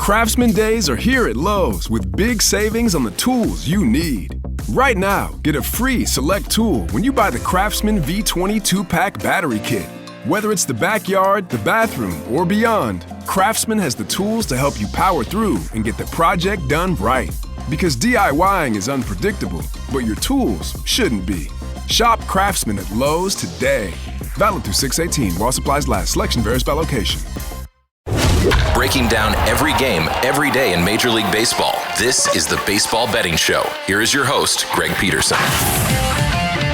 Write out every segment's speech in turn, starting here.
Craftsman Days are here at Lowe's with big savings on the tools you need. Right now, get a free select tool when you buy the Craftsman V20 2-pack battery kit. Whether it's the backyard, the bathroom, or beyond, Craftsman has the tools to help you power through and get the project done right. Because DIYing is unpredictable, but your tools shouldn't be. Shop Craftsman at Lowe's today. Valid through 6/18 while supplies last. Selection varies by location. Breaking down every game, every day in Major League Baseball. This is the Baseball Betting Show. Here is your host, Greg Peterson.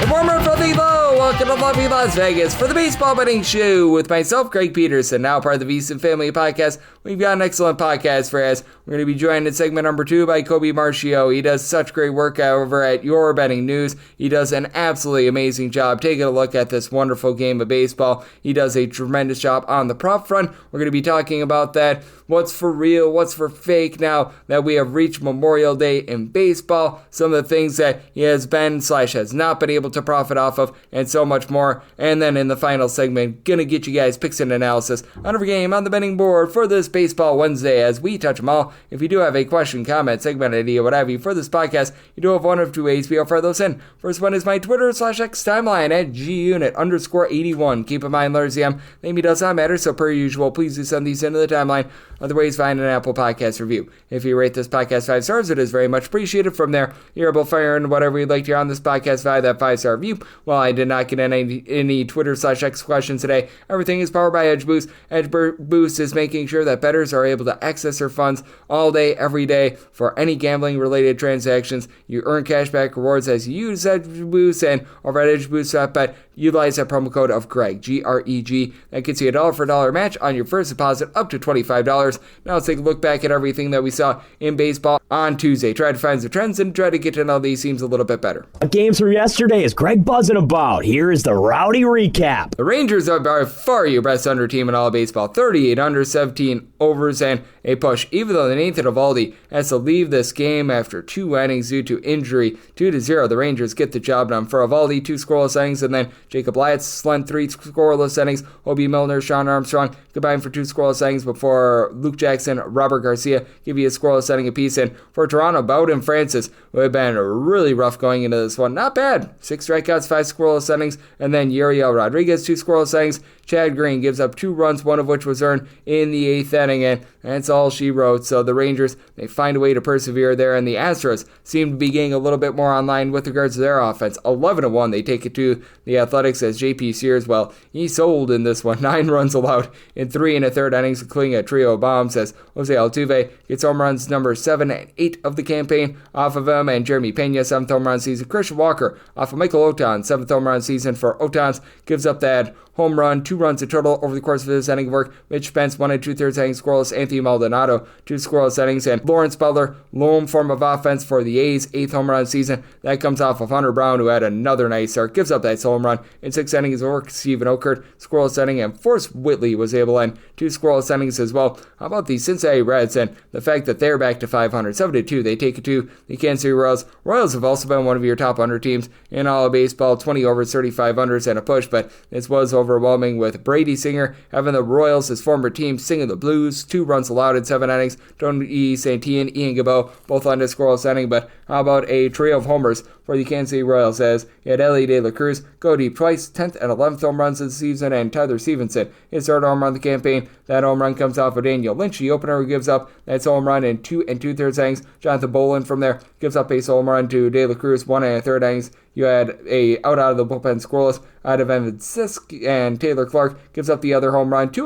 The former Filthy Low, welcome to lovely Las Vegas for the Baseball Betting Show with myself, Greg Peterson, now part of the VSiN Family Podcast. We've got an excellent podcast for us. We're going to be joined in segment number 2 by Colby Marchio. He does such great work over at Your Betting News. He does an absolutely amazing job taking a look at this wonderful game of baseball. He does a tremendous job on the prop front. We're going to be talking about that. What's for real, what's for fake now that we have reached Memorial Day in baseball, some of the things that he has been / has not been able to profit off of, and so much more. And then in the final segment, gonna get you guys picks and analysis on every game on the betting board for this Baseball Wednesday as we touch them all. If you do have a question, comment, segment idea, what have you for this podcast, you do have one of two ways we offer those in. First one is my Twitter / X timeline at gunit_81. Keep in mind, letters M, name does not matter, so per usual, please do send these into the timeline. Other ways, find an Apple Podcast review. If you rate this podcast 5 stars, it is very much appreciated. From there, you're able to fire in whatever you'd like to hear on this podcast via that 5-star review. While I did not get any Twitter / X questions today, everything is powered by Edge Boost. Edge Boost is making sure that bettors are able to access their funds all day, every day for any gambling-related transactions. You earn cashback rewards as you use Edge Boost, and over at Edge Boost Bet, utilize that promo code of Greg, G-R-E-G. That gets you a $1 for $1 match on your first deposit up to $25. Now let's take a look back at everything that we saw in baseball on Tuesday. Try to find some trends and try to get to know these teams a little bit better. Games from yesterday is Greg buzzing about. Here is the rowdy recap. The Rangers are by far your best under team in all of baseball. 38 under, 17 overs, and a push. Even though the Nathan Eovaldi has to leave this game after 2 innings due to injury, 2-0, the Rangers get the job done. For Eovaldi, 2 scoreless innings, and then Jacob Lyons slent 3 scoreless innings. Obi Milner, Sean Armstrong combined for 2 scoreless innings before Luke Jackson, Robert Garcia give you a scoreless inning apiece. And for Toronto, Bowden Francis, who had been really rough going into this one, not bad. 6 strikeouts, 5 scoreless innings, and then Yuriel Rodriguez, 2 scoreless innings. Chad Green gives up 2 runs, one of which was earned in the 8th inning, and that's all she wrote. So the Rangers, they find a way to persevere there, and the Astros seem to be getting a little bit more online with regards to their offense. 11-1, they take it to the Athletics as JP Sears, well, he sold in this one. 9 runs allowed in 3 1/3 innings, including a trio of bombs as Jose Altuve gets home runs number 7 and 8 of the campaign off of him, and Jeremy Pena, 7th home run season. Christian Walker off of Michael Otan, 7th home run season for Otans, gives up that home run, 2 runs in total over the course of this inning of work. Mitch Spence, 1 2/3 innings scoreless. Anthony Maldonado, 2 scoreless innings. And Lawrence Butler, lone form of offense for the A's, 8th home run season. That comes off of Hunter Brown, who had another nice start. Gives up that home run in 6 innings of work. Steven Okert, scoreless inning. And Forrest Whitley was able to end 2 scoreless innings as well. How about the Cincinnati Reds and the fact that they're back to 500? 7-2, they take it to the Kansas City Royals. Royals have also been one of your top under teams in all of baseball. 20 overs, 35 unders, and a push. But this was overwhelming with Brady Singer having the Royals, his former team, singing the blues. 2 runs allowed in 7 innings. Tony Santillan, Ian Gabo, both on this scoreless inning. But how about a trio of homers for the Kansas City Royals as you had Ellie De La Cruz go deep twice, 10th and 11th home runs of the season, and Tyler Stevenson, his 3rd home run of the campaign. That home run comes off of Daniel Lynch, the opener, who gives up that home run in 2 2/3 innings. Jonathan Bolin from there gives up a home run to De La Cruz, 1 1/3 innings. You had a out of the bullpen scoreless out of Evan Sisk, and Taylor Clark gives up the other home run. 2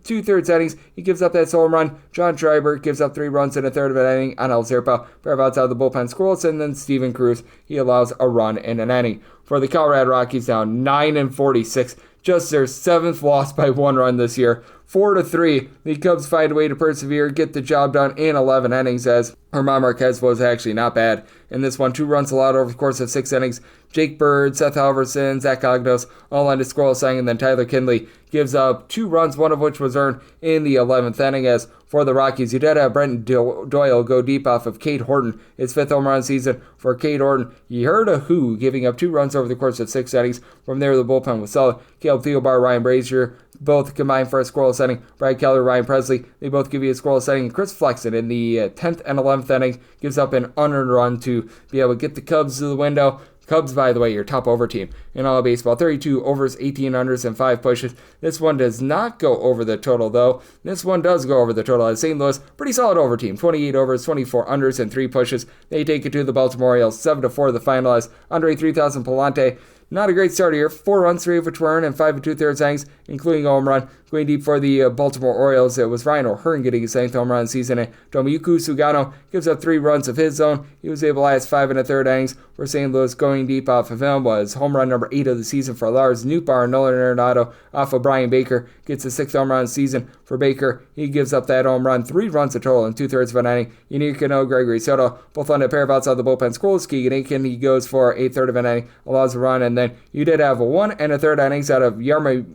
2/3 innings. He gives up that home run. John Schreiber gives up 3 runs in 1/3 of an inning. Anel Zerpa, pair of outs out of the bullpen scoreless, and then Steven Cruz, he allows a run in an inning. For the Colorado Rockies, down 9-46, just their 7th loss by 1 run this year. 4-3, the Cubs find a way to persevere, get the job done in 11 innings as German Marquez was actually not bad. In this one, 2 runs allowed over the course of 6 innings. Jake Bird, Seth Halverson, Zach Ognos, all on the scoreless inning, and then Tyler Kinley gives up 2 runs, one of which was earned in the 11th inning. As for the Rockies, you did have Brenton Doyle go deep off of Cade Horton, his 5th home run season for Cade Horton. You heard a who giving up 2 runs over the course of 6 innings. From there, the bullpen was solid. Caleb Thielbar, Ryan Brazier, both combined for a scoreless inning. Brad Keller, Ryan Presley, they both give you a scoreless inning. Chris Flexen in the 10th and 11th inning gives up an unearned run to be able to get the Cubs to the window. Cubs, by the way, your top over team in all of baseball. 32 overs, 18 unders, and 5 pushes. This one does not go over the total, though. This one does go over the total. As St. Louis, pretty solid over team. 28 overs, 24 unders, and 3 pushes. They take it to the Baltimore Orioles. 7-4 the final as Andre 3000 Palante. Not a great start here. 4 runs, 3 of which were earned, and 5 2/3 innings, including a home run. Going deep for the Baltimore Orioles, it was Ryan O'Hearn getting his 7th home run of the season, and Tomoyuki Sugano gives up 3 runs of his own. He was able to last 5 1/3 innings for St. Louis. Going deep off of him was home run number 8 of the season for Lars Nootbaar. Nolan Arenado off of Brian Baker gets his 6th home run of the season for Baker. He gives up that home run. 3 runs a total in 2/3 of an inning. Yunier Cano, Gregory Soto, both on a pair of outs out of the bullpen. Scoreless. Keegan Aiken, he goes for a third of an inning, allows a run, and then you did have a 1 1/3 innings out of Yarmil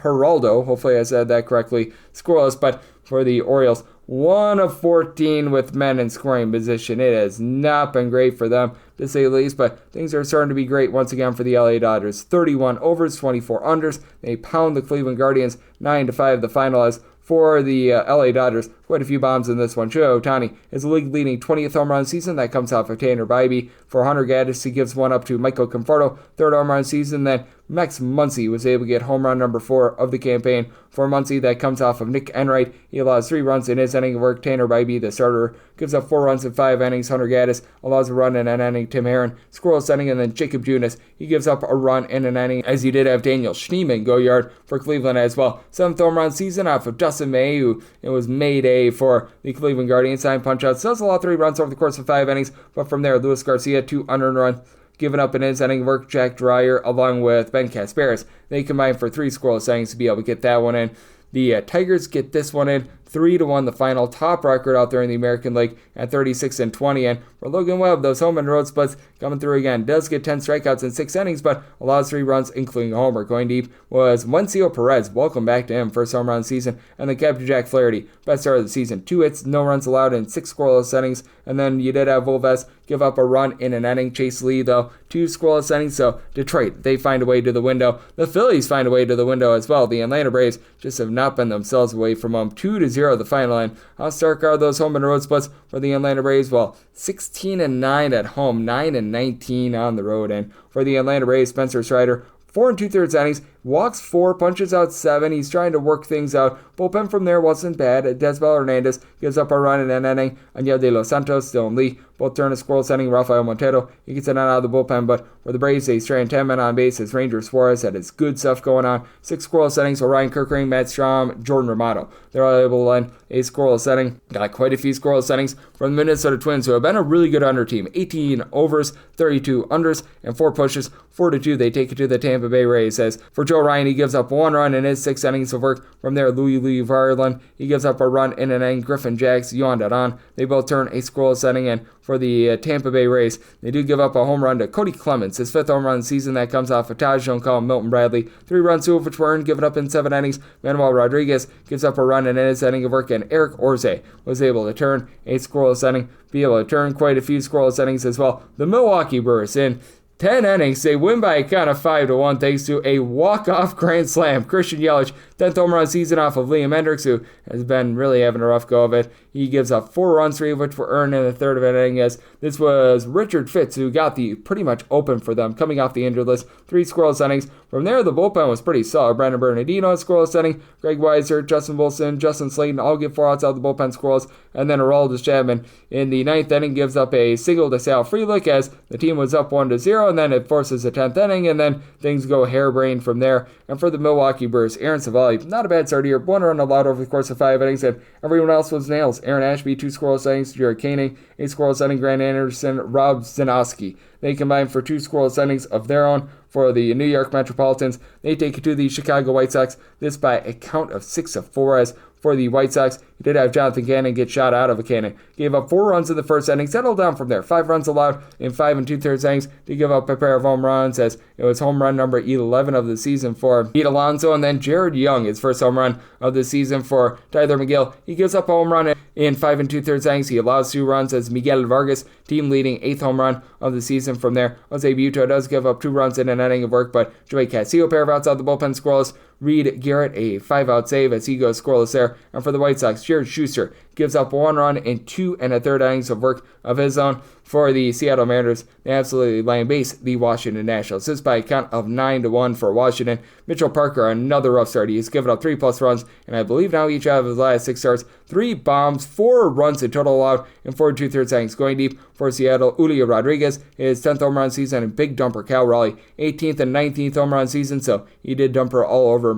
Geraldo. Hopefully I said that correctly. Scoreless, but for the Orioles, 1 of 14 with men in scoring position. It has not been great for them, to say the least, but things are starting to be great once again for the LA Dodgers. 31 overs, 24 unders. They pound the Cleveland Guardians 9-5 the final as for the LA Dodgers. Quite a few bombs in this one. Shohei Ohtani is the league-leading 20th home run season. That comes off of Tanner Bybee. For Hunter Gaddis, he gives one up to Michael Conforto, 3rd home run season. Then Max Muncy was able to get home run number 4 of the campaign. For Muncy, that comes off of Nick Enright. He allows 3 runs in his inning of work. Tanner Bybee, the starter, gives up 4 runs in 5 innings. Hunter Gaddis allows a run in an inning. Tim Herron, scoreless inning. And then Jacob Junis, he gives up a run in an inning, as you did have Daniel Schneemann go yard for Cleveland as well. 7th home run season off of Dustin May, who it was Mayday for the Cleveland Guardians. 9 punch-outs. Does allow 3 runs over the course of 5 innings, but from there, Luis Garcia, 2 unearned runs. Given up in his inning work, Jack Dreyer along with Ben Casparis. They combine for 3 scoreless innings to be able to get that one in. The Tigers get this one in 3-1 the final. Top record out there in the American League at 36-20. And for Logan Webb, those home and road splits coming through again. Does get 10 strikeouts in 6 innings, but allows 3 runs, including a homer. Going deep was Wencio Perez. Welcome back to him. First home run of the season. And then Captain Jack Flaherty. Best start of the season. 2 hits, no runs allowed in 6 scoreless innings. And then you did have Volves give up a run in an inning. Chase Lee, though, 2 scoreless innings. So Detroit, they find a way to the window. The Phillies find a way to the window as well. The Atlanta Braves just have not been themselves away from them. 2-0 the final line. How stark are those home and road splits for the Atlanta Braves? Well, 16-9 at home, 9-19 on the road. And for the Atlanta Braves, Spencer Strider, 4 2/3 innings, walks 4, punches out 7. He's trying to work things out. Bullpen from there wasn't bad. Desbel Hernandez gives up a run in an inning. Anya de los Santos, Dylan Lee, both turn a scoreless inning. Rafael Montero, he gets it out of the bullpen, but for the Braves, they strand 10 men on base as Ranger Suarez had his good stuff going on. 6 scoreless innings for Ryan Kirkering, Matt Strom, Jordan Romano. They're all able to land a scoreless inning. Got quite a few scoreless innings from the Minnesota Twins, who have been a really good under team. 18 overs, 32 unders, and 4 pushes. 4-2, they take it to the Tampa Bay Rays. As for Joe Ryan, he gives up 1 run in his 6 innings of work. From there, Louis Varland, he gives up a run in an inning. Griffin Jax, Yohan Duran, they both turn a scoreless inning. And for the Tampa Bay Rays, they do give up a home run to Cody Clemens, his 5th home run of the season. That comes off of Taj Joncal and Milton Bradley. 3 runs, 2 of which were earned, given up in 7 innings. Manuel Rodriguez gives up a run in his inning of work, and Eric Orze was able to turn a scoreless inning, be able to turn quite a few scoreless innings as well. The Milwaukee Brewers, in 10 innings, they win by a count of 5-1 thanks to a walk-off grand slam. Christian Yelich, 10th home run season off of Liam Hendricks, who has been really having a rough go of it. He gives up 4 runs, 3 of which were earned in the 3rd of an inning, as this was Richard Fitz, who got the pretty much open for them, coming off the injured list. 3 scoreless innings. From there, the bullpen was pretty solid. Brandon Bernardino, scoreless inning. Greg Weiser, Justin Wilson, Justin Slayton, all get 4 outs out of the bullpen scoreless. And then Aroldis Chapman in the 9th inning gives up a single to Sal Frelick as the team was up 1-0, and then it forces the 10th inning, and then things go harebrained from there. And for the Milwaukee Brewers, Aaron Savali, not a bad start here. 1 run allowed over the course of 5 innings, and everyone else was nails. Aaron Ashby, 2 scoreless innings. Jared Koenig, a scoreless inning. Grant Anderson, Rob Zinowski. They combine for 2 scoreless innings of their own. For the New York Metropolitans, they take it to the Chicago White Sox. This by a count of 6-4. As for the White Sox, he did have Jonathan Cannon get shot out of a cannon. Gave up 4 runs in the 1st inning, settled down from there. 5 runs allowed in 5 2/3 innings to give up a pair of home runs as It was home run number 11 of the season for Pete Alonso, and then Jared Young, his first home run of the season for Tyler McGill. He gives up a home run in 5 2/3 innings. He allows 2 runs as Miguel Vargas, team-leading 8th home run of the season. From there, Jose Buto does give up 2 runs in an inning of work, but Joey Castillo, pair of outs out the bullpen, scoreless. Reed Garrett, a 5-out save as he goes scoreless there. And for the White Sox, Jared Schuster gives up 1 run in 2 1/3 innings of work of his own. For the Seattle Mariners, they absolutely lay in base the Washington Nationals. This by a count of 9-1 for Washington. Mitchell Parker, another rough start. He's given up 3+ runs, and I believe now each out of his last 6 starts, 3 bombs, 4 runs in total allowed in 4 2/3 innings. Going deep for Seattle, Julio Rodriguez, his 10th home run season, and big dumper Cal Raleigh, 18th and 19th home run season, so he did dumper all over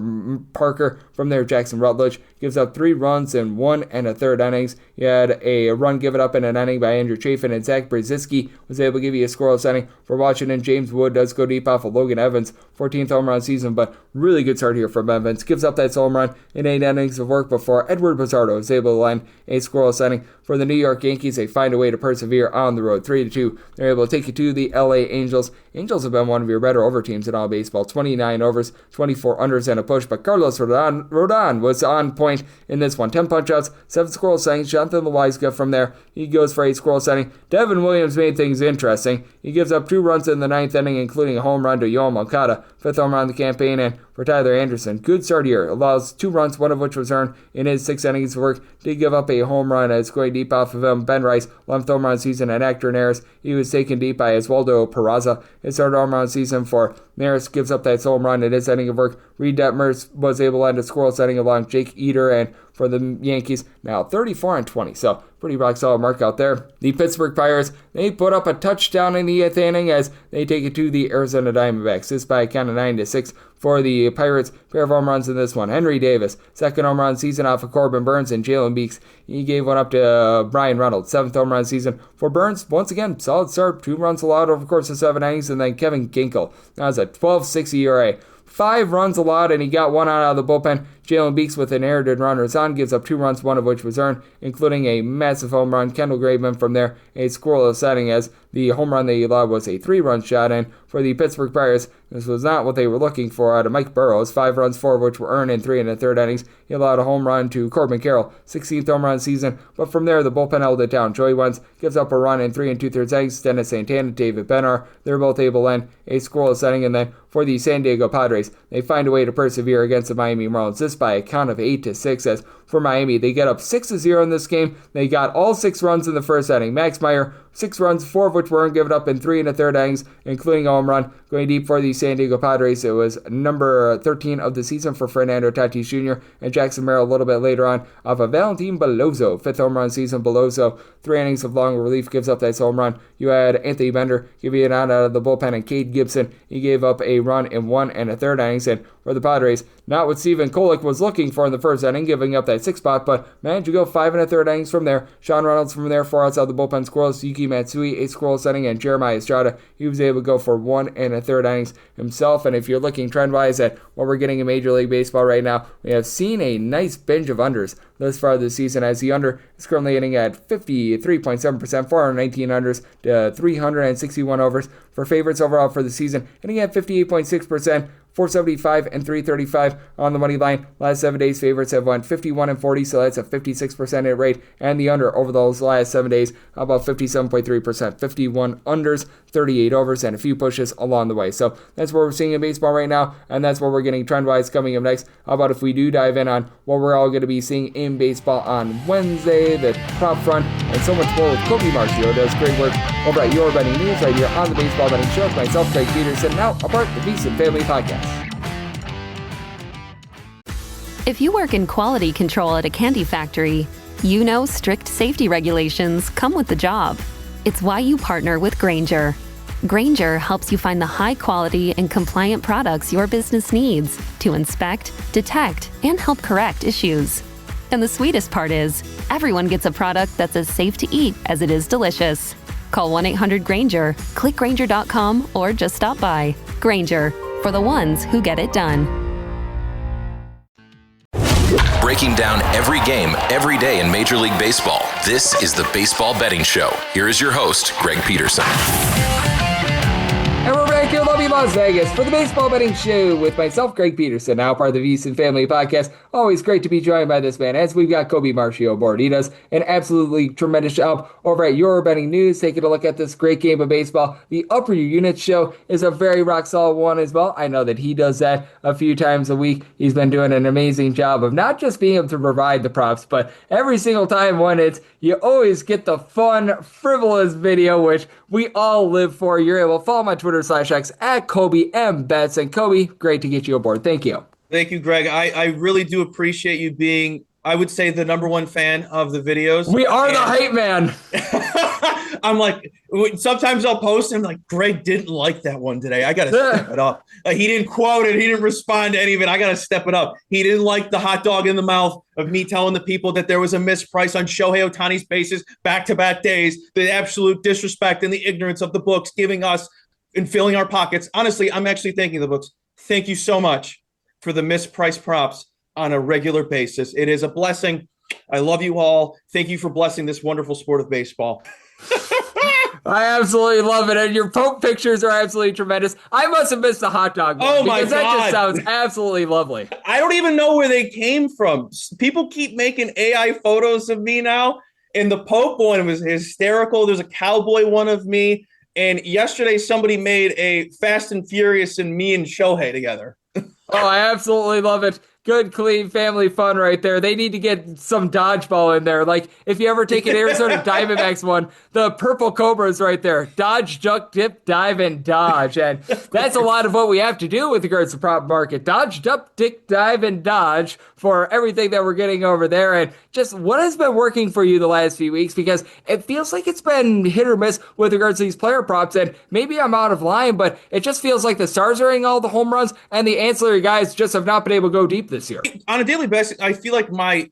Parker. From there, Jackson Rutledge gives up 3 runs in 1 1/3 innings. He had a run given up in an inning by Andrew Chafin, and Zach Brzezinski was able to give you a scoreless inning for Washington. James Wood does go deep off of Logan Evans, 14th home run season, but really good start here from Evans. Gives up that home run in 8 innings of work before Edward Pizarro is able to land a scoreless inning. For the New York Yankees, they find a way to persevere on the road, 3-2. They're able to take it to the LA Angels. Angels have been one of your better over teams in all baseball. 29 overs, 24 unders, and a push, but Carlos Rodon was on point in this one. 10 punch-outs, 7 scoreless innings. Jonathan Loaiza from there, he goes for a scoreless inning. Devin Williams made things interesting. He gives up 2 runs in the 9th inning, including a home run to Yoel Moncada, 5th home run of the campaign, and for Tyler Anderson, good start here. Allows 2 runs, 1 of which was earned in his 6 innings of work. Did give up a home run as going deep off of him. Ben Rice, 11th home run season, and Actor Neris, he was taken deep by Oswaldo Peraza. His 3rd home run season for Neris gives up that home run in his inning of work. Reed Detmers was able to end a scoreless inning along Jake Eder, and for the Yankees, now 34-20. So pretty rock solid mark out there. The Pittsburgh Pirates, they put up a touchdown in the 8th inning as they take it to the Arizona Diamondbacks. This by a count of 9-6 for the Pirates. Pair of home runs in this one. Henry Davis, 2nd home run season off of Corbin Burns, and Jalen Beeks, he gave one up to Brian Reynolds, 7th home run season for Burns. Once again, solid start, 2 runs allowed over the course of 7 innings, and then Kevin Ginkel, that was a 12.6 ERA. 5 runs allowed, and he got 1 out of the bullpen. Jalen Beeks with inherited runners on gives up 2 runs, 1 of which was earned, including a massive home run. Kendall Graveman from there, a scoreless inning as the home run they allowed was a 3-run shot. And for the Pittsburgh Pirates, this was not what they were looking for out of Mike Burrows. 5 runs, 4 of which were earned in 3 1/3 innings. He allowed a home run to Corbin Carroll, 16th home run season, but from there the bullpen held it down. Joey Wentz gives up a run in 3 2/3 innings. Dennis Santana, David Bennar, they're both able to end a scoreless inning. And then for the San Diego Padres, they find a way to persevere against the Miami Marlins. This by a count of 8-6 as for Miami, they get up 6-0 in this game. They got all 6 runs in the first inning. Max Meyer, 6 runs, 4 of which were given up in 3 1/3 innings, including a home run. Going deep for the San Diego Padres, it was number 13 of the season for Fernando Tatis Jr. and Jackson Merrill a little bit later on off of Valentin Beloso, 5th home run season. Beloso, 3 innings of long relief, gives up that home run. You had Anthony Bender give you an out of the bullpen, and Cade Gibson, he gave up a run in 1 1/3 innings. And for the Padres, not what Stephen Kolek was looking for in the first inning, giving up that 6th spot, but managed to go 5 1/3 innings from there. Sean Reynolds from there, 4 outside the bullpen, scoreless. Yuki Matsui, a scoreless inning, and Jeremiah Estrada, he was able to go for 1 1/3 innings himself. And if you're looking trend-wise at what we're getting in Major League Baseball right now, we have seen a nice binge of unders thus far this season, as the under is currently hitting at 53.7%, 419 unders to 361 overs. For favorites overall for the season, hitting at 58.6%, 475 and 335 on the money line. Last 7 days, favorites have won 51 and 40, so that's a 56% hit rate. And the under over those last 7 days, about 57.3%, 51 unders, 38 overs, and a few pushes along the way. So that's what we're seeing in baseball right now, and that's what we're getting trend-wise coming up next. How about if we do dive in on what we're all going to be seeing in baseball on Wednesday, the prop front, and so much more with Colby Marchio, does great work over at Your Betting News right here on the Baseball Betting Show with myself, Greg Peterson, now a part of the Beast and Family Podcast. If you work in quality control at a candy factory, you know strict safety regulations come with the job. It's why you partner with Grainger. Grainger helps you find the high quality and compliant products your business needs to inspect, detect, and help correct issues. And the sweetest part is, everyone gets a product that's as safe to eat as it is delicious. Call 1-800-GRAINGER, click Grainger.com, or just stop by. Grainger, for the ones who get it done. Breaking down every game, every day in Major League Baseball, this is the Baseball Betting Show. Here is your host, Greg Peterson. And we're back here in lovely Las Vegas for the Baseball Betting Show with myself, Greg Peterson, now part of the VSiN Family Podcast. Always great to be joined by this man, as we've got Colby Marchio aboard. He does an absolutely tremendous job over at Your Betting News, taking a look at this great game of baseball. The Upper Unit Show is a very rock-solid one as well. I know that he does that a few times a week. He's been doing an amazing job of not just being able to provide the props, but every single time when it's, you always get the fun, frivolous video, which we all live for. You're able to follow my Twitter/X at Colby M. Betts. And Colby, great to get you aboard. Thank you. Thank you, Greg. I really do appreciate you being, I would say, the number one fan of the videos. We are the hype man. I'm like, sometimes I'll post and I'm like, Greg didn't like that one today. I got to step it up. He didn't quote it. He didn't respond to any of it. I got to step it up. He didn't like the hot dog in the mouth of me telling the people that there was a misprice on Shohei Ohtani's bases back-to-back days. The absolute disrespect and the ignorance of the books giving us and filling our pockets. Honestly, I'm actually thanking the books. Thank you so much for the mispriced props on a regular basis. It is a blessing. I love you all. Thank you for blessing this wonderful sport of baseball. I absolutely love it. And your Pope pictures are absolutely tremendous. I must have missed the hot dog one, oh my because God. That just sounds absolutely lovely. I don't even know where they came from. People keep making AI photos of me now. And the Pope one was hysterical. There's a cowboy one of me. And yesterday somebody made a Fast and Furious and me and Shohei together. Oh, I absolutely love it. Good, clean family fun right there. They need to get some dodgeball in there. Like, if you ever take an Arizona Diamondbacks one, the purple Cobras right there. Dodge, duck, dip, dive, and dodge. And that's a lot of what we have to do with regards to prop market. Dodge, duck, dip, dive, and dodge for everything that we're getting over there. And just what has been working for you the last few weeks? Because it feels like it's been hit or miss with regards to these player props. And maybe I'm out of line, but it just feels like the stars are hitting all the home runs and the ancillary guys just have not been able to go deep this year. On a daily basis, I feel like my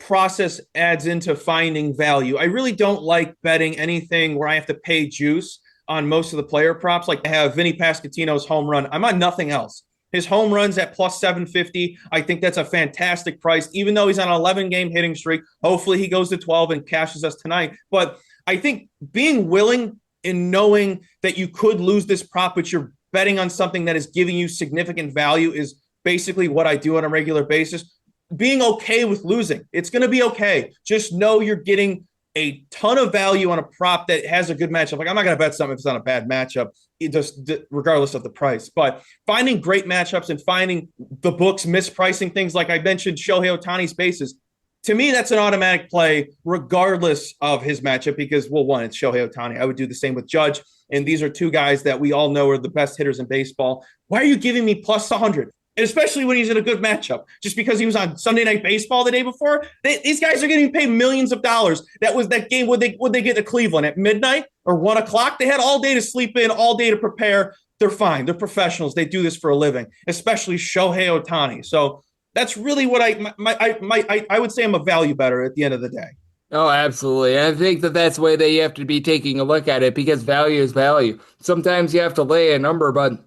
process adds into finding value. I really don't like betting anything where I have to pay juice on most of the player props. Like I have Vinny Pasquantino's home run. I'm on nothing else. His home run's at plus 750. I think that's a fantastic price, even though he's on an 11-game hitting streak. Hopefully he goes to 12 and cashes us tonight. But I think being willing and knowing that you could lose this prop, but you're betting on something that is giving you significant value is basically what I do on a regular basis. Being okay with losing. It's going to be okay. Just know you're getting a ton of value on a prop that has a good matchup. Like I'm not going to bet something if it's not a bad matchup, just regardless of the price. But finding great matchups and finding the books mispricing things, like I mentioned, Shohei Ohtani's bases. To me, that's an automatic play regardless of his matchup because, well, one, it's Shohei Ohtani. I would do the same with Judge. And these are two guys that we all know are the best hitters in baseball. Why are you giving me plus 100? And especially when he's in a good matchup, just because he was on Sunday Night Baseball the day before. These guys are getting paid millions of dollars. That was that game. Would they get to Cleveland at midnight or 1 o'clock? They had all day to sleep in, all day to prepare. They're fine. They're professionals. They do this for a living, especially Shohei Ohtani. So that's really what I would say I'm a value bettor at the end of the day. Oh, absolutely. And I think that that's the way that you have to be taking a look at it because value is value. Sometimes you have to lay a number, but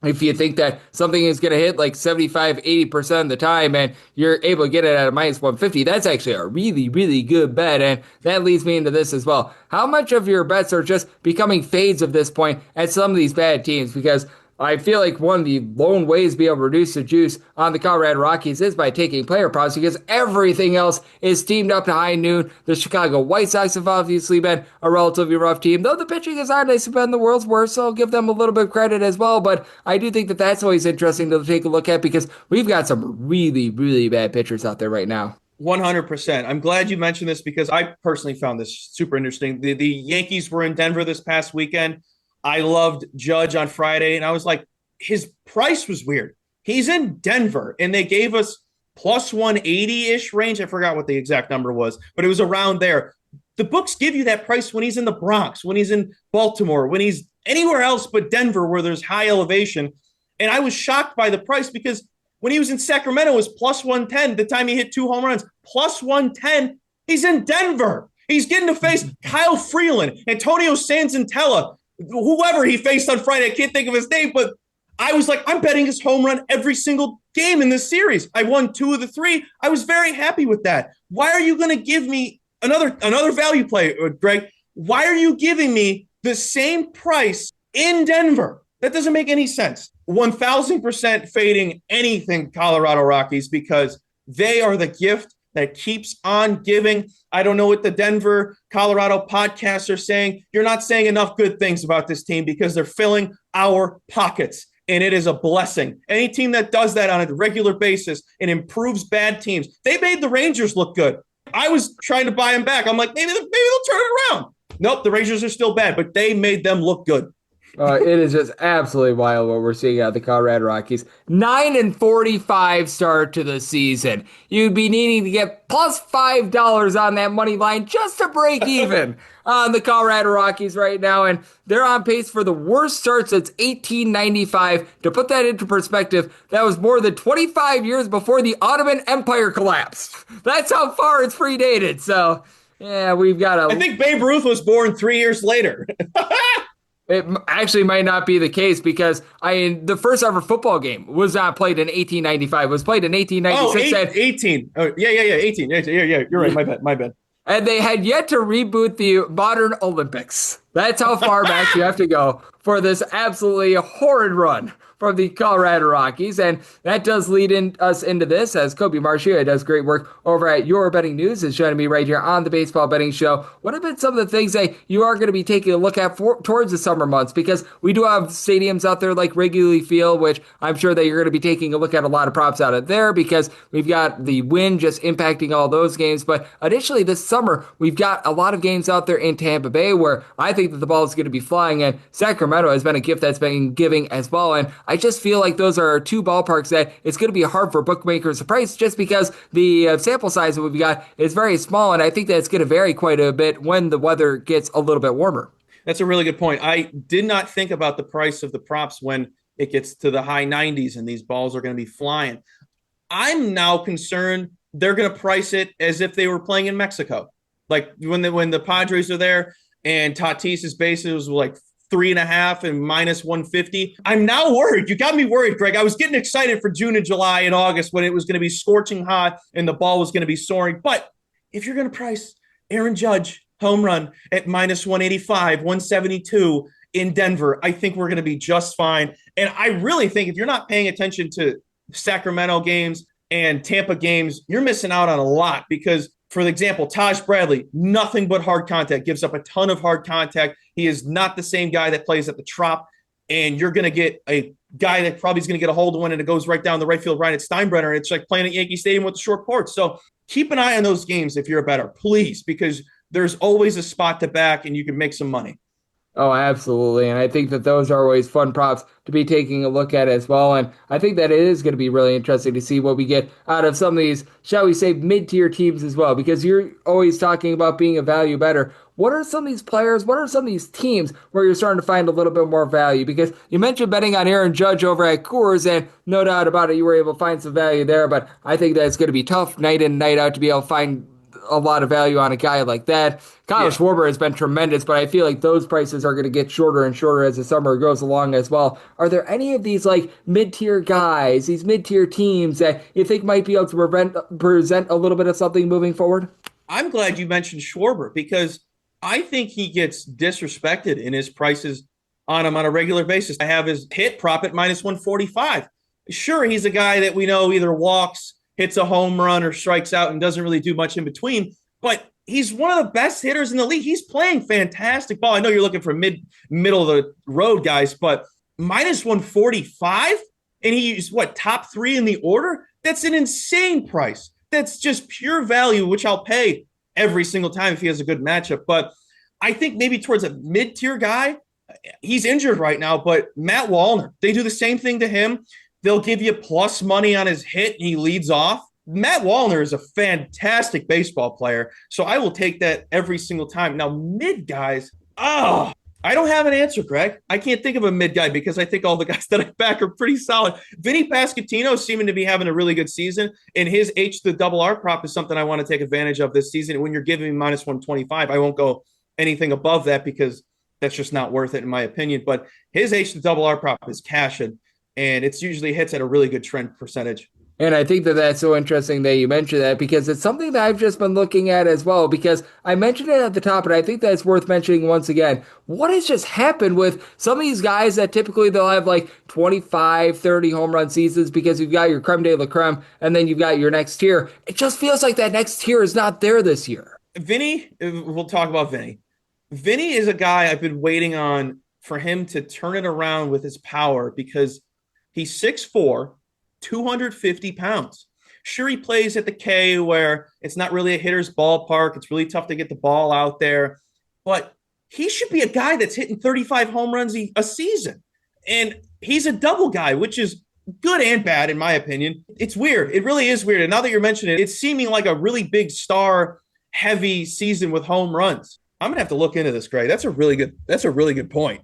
if you think that something is going to hit like 75, 80% of the time and you're able to get it at a minus 150, that's actually a really, really good bet. And that leads me into this as well. How much of your bets are just becoming fades at this point at some of these bad teams? Because I feel like one of the lone ways to be able to reduce the juice on the Colorado Rockies is by taking player props because everything else is teamed up to high noon. The Chicago White Sox have obviously been a relatively rough team, though the pitching has not been the world's worst, so I'll give them a little bit of credit as well. But I do think that that's always interesting to take a look at because we've got some really, really bad pitchers out there right now. 100%. I'm glad you mentioned this because I personally found this super interesting. The Yankees were in Denver this past weekend. I loved Judge on Friday, and I was like, his price was weird. He's in Denver, and they gave us plus 180-ish range. I forgot what the exact number was, but it was around there. The books give you that price when he's in the Bronx, when he's in Baltimore, when he's anywhere else but Denver where there's high elevation. And I was shocked by the price because when he was in Sacramento, it was plus 110. The time he hit 2 home runs, plus 110. He's in Denver. He's getting to face Kyle Freeland, Antonio Sanzantella, whoever he faced on Friday. I can't think of his name, but I was like, I'm betting his home run every single game in this series. I won 2 of the 3. I was very happy with that. Why are you going to give me another value play, Greg? Why are you giving me the same price in Denver That doesn't make any sense. 1,000% fading anything Colorado Rockies because they are the gift that keeps on giving. I don't know what the Denver, Colorado podcasts are saying. You're not saying enough good things about this team because they're filling our pockets. And it is a blessing. Any team that does that on a regular basis and improves bad teams, they made the Rangers look good. I was trying to buy them back. I'm like, maybe they'll turn it around. Nope, the Rangers are still bad, but they made them look good. It is just absolutely wild what we're seeing out of the Colorado Rockies. 9-45 start to the season. You'd be needing to get plus $5 on that money line just to break even on the Colorado Rockies right now, and they're on pace for the worst start since 1895. To put that into perspective, that was more than 25 years before the Ottoman Empire collapsed. That's how far it's predated. So, yeah, we've got I think Babe Ruth was born 3 years later. It actually might not be the case because the first ever football game was not played in 1895. It was played in 1896. 18. Oh, yeah, 18. Yeah, you're right. My bad. And they had yet to reboot the modern Olympics. That's how far back you have to go for this absolutely horrid run from the Colorado Rockies. And that does lead us into this, as Colby Marchio does great work over at Your Betting News, is joining me right here on the Baseball Betting Show. What have been some of the things that you are going to be taking a look at towards the summer months? Because we do have stadiums out there like Wrigley Field, which I'm sure that you're going to be taking a look at a lot of props out of there because we've got the wind just impacting all those games. But additionally, this summer, we've got a lot of games out there in Tampa Bay where I think that the ball is going to be flying, and Sacramento has been a gift that's been giving as well. And I just feel like those are two ballparks that it's going to be hard for bookmakers to price just because the sample size that we've got is very small, and I think that it's going to vary quite a bit when the weather gets a little bit warmer. That's a really good point. I did not think about the price of the props when it gets to the high 90s and these balls are going to be flying. I'm now concerned they're going to price it as if they were playing in Mexico. Like when the Padres are there and Tatis's bases was like 3.5 and minus 150. I'm now worried. You got me worried, Greg. I was getting excited for June and July and August when it was going to be scorching hot and the ball was going to be soaring. But if you're going to price Aaron Judge home run at minus 185, 172 in Denver, I think we're going to be just fine. And I really think if you're not paying attention to Sacramento games and Tampa games, you're missing out on a lot because, for example, Taj Bradley, nothing but hard contact, gives up a ton of hard contact. He is not the same guy that plays at the Trop, and you're going to get a guy that probably is going to get a hold of one and it goes right down the right field right at Steinbrenner. It's like playing at Yankee Stadium with the short porch. So keep an eye on those games if you're a bettor, please, because there's always a spot to back and you can make some money. Oh, absolutely. And I think that those are always fun props to be taking a look at as well. And I think that it is going to be really interesting to see what we get out of some of these, shall we say, mid-tier teams as well, because you're always talking about being a value bettor. What are some of these players? What are some of these teams where you're starting to find a little bit more value? Because you mentioned betting on Aaron Judge over at Coors, and no doubt about it, you were able to find some value there. But I think that it's going to be tough night in, night out to be able to find a lot of value on a guy like that. Kyle Schwarber has been tremendous, but I feel like those prices are going to get shorter and shorter as the summer goes along as well. Are there any of these like mid-tier guys, these mid-tier teams that you think might be able to present a little bit of something moving forward? I'm glad you mentioned Schwarber because I think he gets disrespected in his prices on him on a regular basis. I have his hit prop at minus 145. Sure, he's a guy that we know either walks, hits a home run, or strikes out and doesn't really do much in between, but he's one of the best hitters in the league. He's playing fantastic ball. I know you're looking for middle of the road guys, but minus 145 and he's top 3 in the order? That's an insane price. That's just pure value, which I'll pay every single time if he has a good matchup. But I think maybe towards a mid-tier guy, he's injured right now, but Matt Wallner, they do the same thing to him. They'll give you plus money on his hit and he leads off. Matt Wallner is a fantastic baseball player, so I will take that every single time. Now, mid guys, I don't have an answer, Greg. I can't think of a mid guy because I think all the guys that I back are pretty solid. Vinny Pasquantino is seeming to be having a really good season, and his H to double R prop is something I want to take advantage of this season. And when you're giving me minus 125, I won't go anything above that because that's just not worth it in my opinion. But his H to double R prop is cashing, and it's usually hits at a really good trend percentage. And I think that that's so interesting that you mentioned that, because it's something that I've just been looking at as well, because I mentioned it at the top, and I think that's worth mentioning once again. What has just happened with some of these guys that typically they'll have like 25, 30 home run seasons, because you've got your creme de la creme and then you've got your next tier. It just feels like that next tier is not there this year. Vinny, we'll talk about Vinny. Vinny is a guy I've been waiting on for him to turn it around with his power, because he's 6'4", 250 pounds. Sure, he plays at the K, where it's not really a hitter's ballpark. It's really tough to get the ball out there. But he should be a guy that's hitting 35 home runs a season. And he's a double guy, which is good and bad, in my opinion. It's weird. It really is weird. And now that you're mentioning it, it's seeming like a really big star-heavy season with home runs. I'm going to have to look into this, Greg. That's a really good point.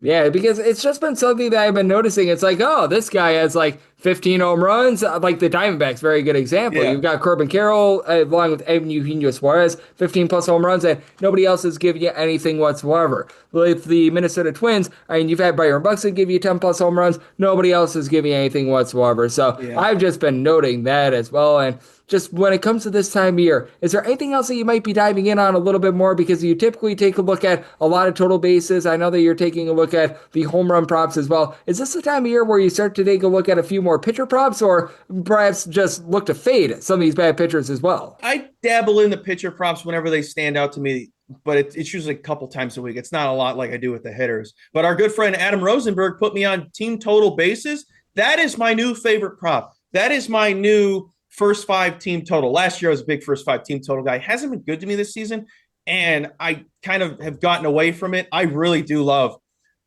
Yeah, because it's just been something that I've been noticing. It's like, oh, this guy has like 15 home runs, like the Diamondbacks, very good example. Yeah. You've got Corbin Carroll, along with Eugenio Suarez, 15 plus home runs, and nobody else is giving you anything whatsoever. With the Minnesota Twins, I mean, you've had Byron Buxton give you 10 plus home runs, nobody else is giving you anything whatsoever. So yeah. I've just been noting that as well. And just when it comes to this time of year, is there anything else that you might be diving in on a little bit more? Because you typically take a look at a lot of total bases. I know that you're taking a look at the home run props as well. Is this the time of year where you start to take a look at a few more pitcher props, or perhaps just look to fade some of these bad pitchers as well? I dabble in the pitcher props whenever they stand out to me, but it's usually a couple times a week. It's not a lot like I do with the hitters. But our good friend Adam Rosenberg put me on team total bases. That is my new favorite prop. That is my new first five team total. Last year I was a big first five team total guy. It hasn't been good to me this season, and I kind of have gotten away from it. I really do love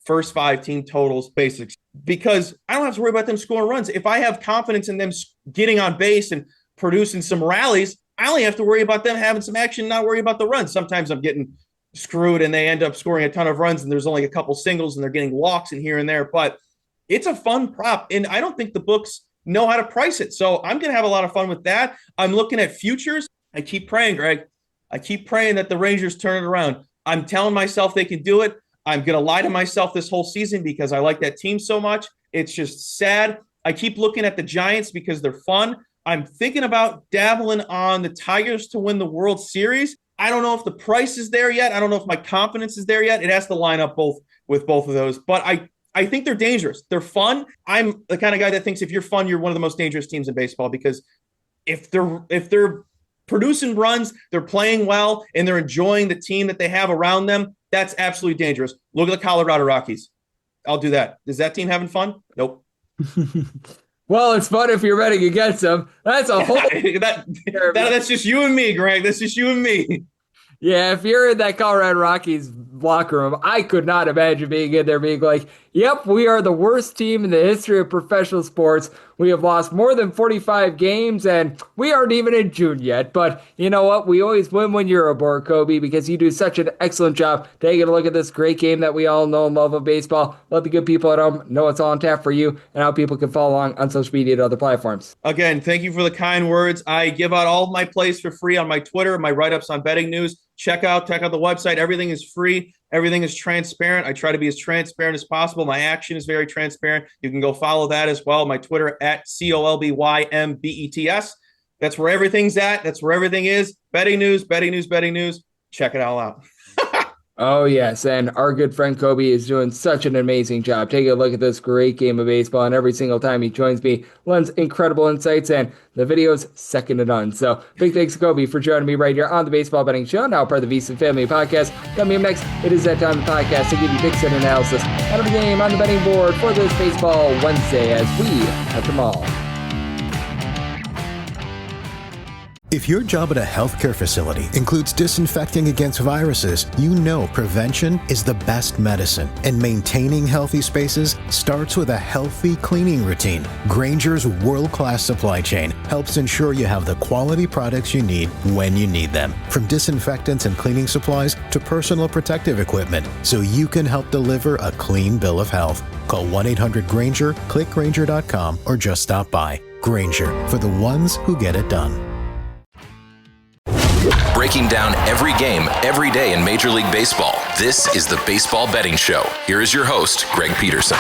first five team totals basics, because I don't have to worry about them scoring runs. If I have confidence in them getting on base and producing some rallies, I only have to worry about them having some action, not worry about the runs. Sometimes I'm getting screwed and they end up scoring a ton of runs and there's only a couple singles and they're getting walks in here and there. But it's a fun prop, and I don't think the books know how to price it. So I'm going to have a lot of fun with that. I'm looking at futures. I keep praying, Greg. I keep praying that the Rangers turn it around. I'm telling myself they can do it. I'm going to lie to myself this whole season because I like that team so much. It's just sad. I keep looking at the Giants because they're fun. I'm thinking about dabbling on the Tigers to win the World Series. I don't know if the price is there yet. I don't know if my confidence is there yet. It has to line up with both of those. But I think they're dangerous. They're fun. I'm the kind of guy that thinks if you're fun, you're one of the most dangerous teams in baseball, because if they're producing runs, they're playing well, and they're enjoying the team that they have around them, that's absolutely dangerous. Look at the Colorado Rockies. I'll do that. Is that team having fun? Nope. Well, it's fun if you're betting against them. That's a whole that's just you and me, Greg. That's just you and me. Yeah, if you're in that Colorado Rockies locker room, I could not imagine being in there being like, yep, we are the worst team in the history of professional sports. We have lost more than 45 games, and we aren't even in June yet. But you know what? We always win when you're aboard, Colby, because you do such an excellent job taking a look at this great game that we all know and love of baseball. Let the good people at home know it's all on tap for you and how people can follow along on social media and other platforms. Again, thank you for the kind words. I give out all of my plays for free on my Twitter, my write-ups on betting news. Check out the website. Everything is free. Everything is transparent. I try to be as transparent as possible. My action is very transparent. You can go follow that as well. My Twitter at COLBYMBETS. That's where everything's at. That's where everything is. Betting news. Check it all out. Oh, yes, and our good friend Colby is doing such an amazing job. Take a look at this great game of baseball, and every single time he joins me, lends incredible insights, and the video's second to none. So big thanks to Colby for joining me right here on the Baseball Betting Show, now part of the VSiN Family Podcast. Coming up next, it is that time of the podcast to give you picks and analysis out of the game on the betting board for this Baseball Wednesday as we have them all. If your job at a healthcare facility includes disinfecting against viruses, you know prevention is the best medicine. And maintaining healthy spaces starts with a healthy cleaning routine. Grainger's world-class supply chain helps ensure you have the quality products you need when you need them. From disinfectants and cleaning supplies to personal protective equipment, so you can help deliver a clean bill of health. Call 1-800-GRAINGER, click Grainger.com, or just stop by. Grainger, for the ones who get it done. Breaking down every game, every day in Major League Baseball. This is the Baseball Betting Show. Here is your host, Greg Peterson.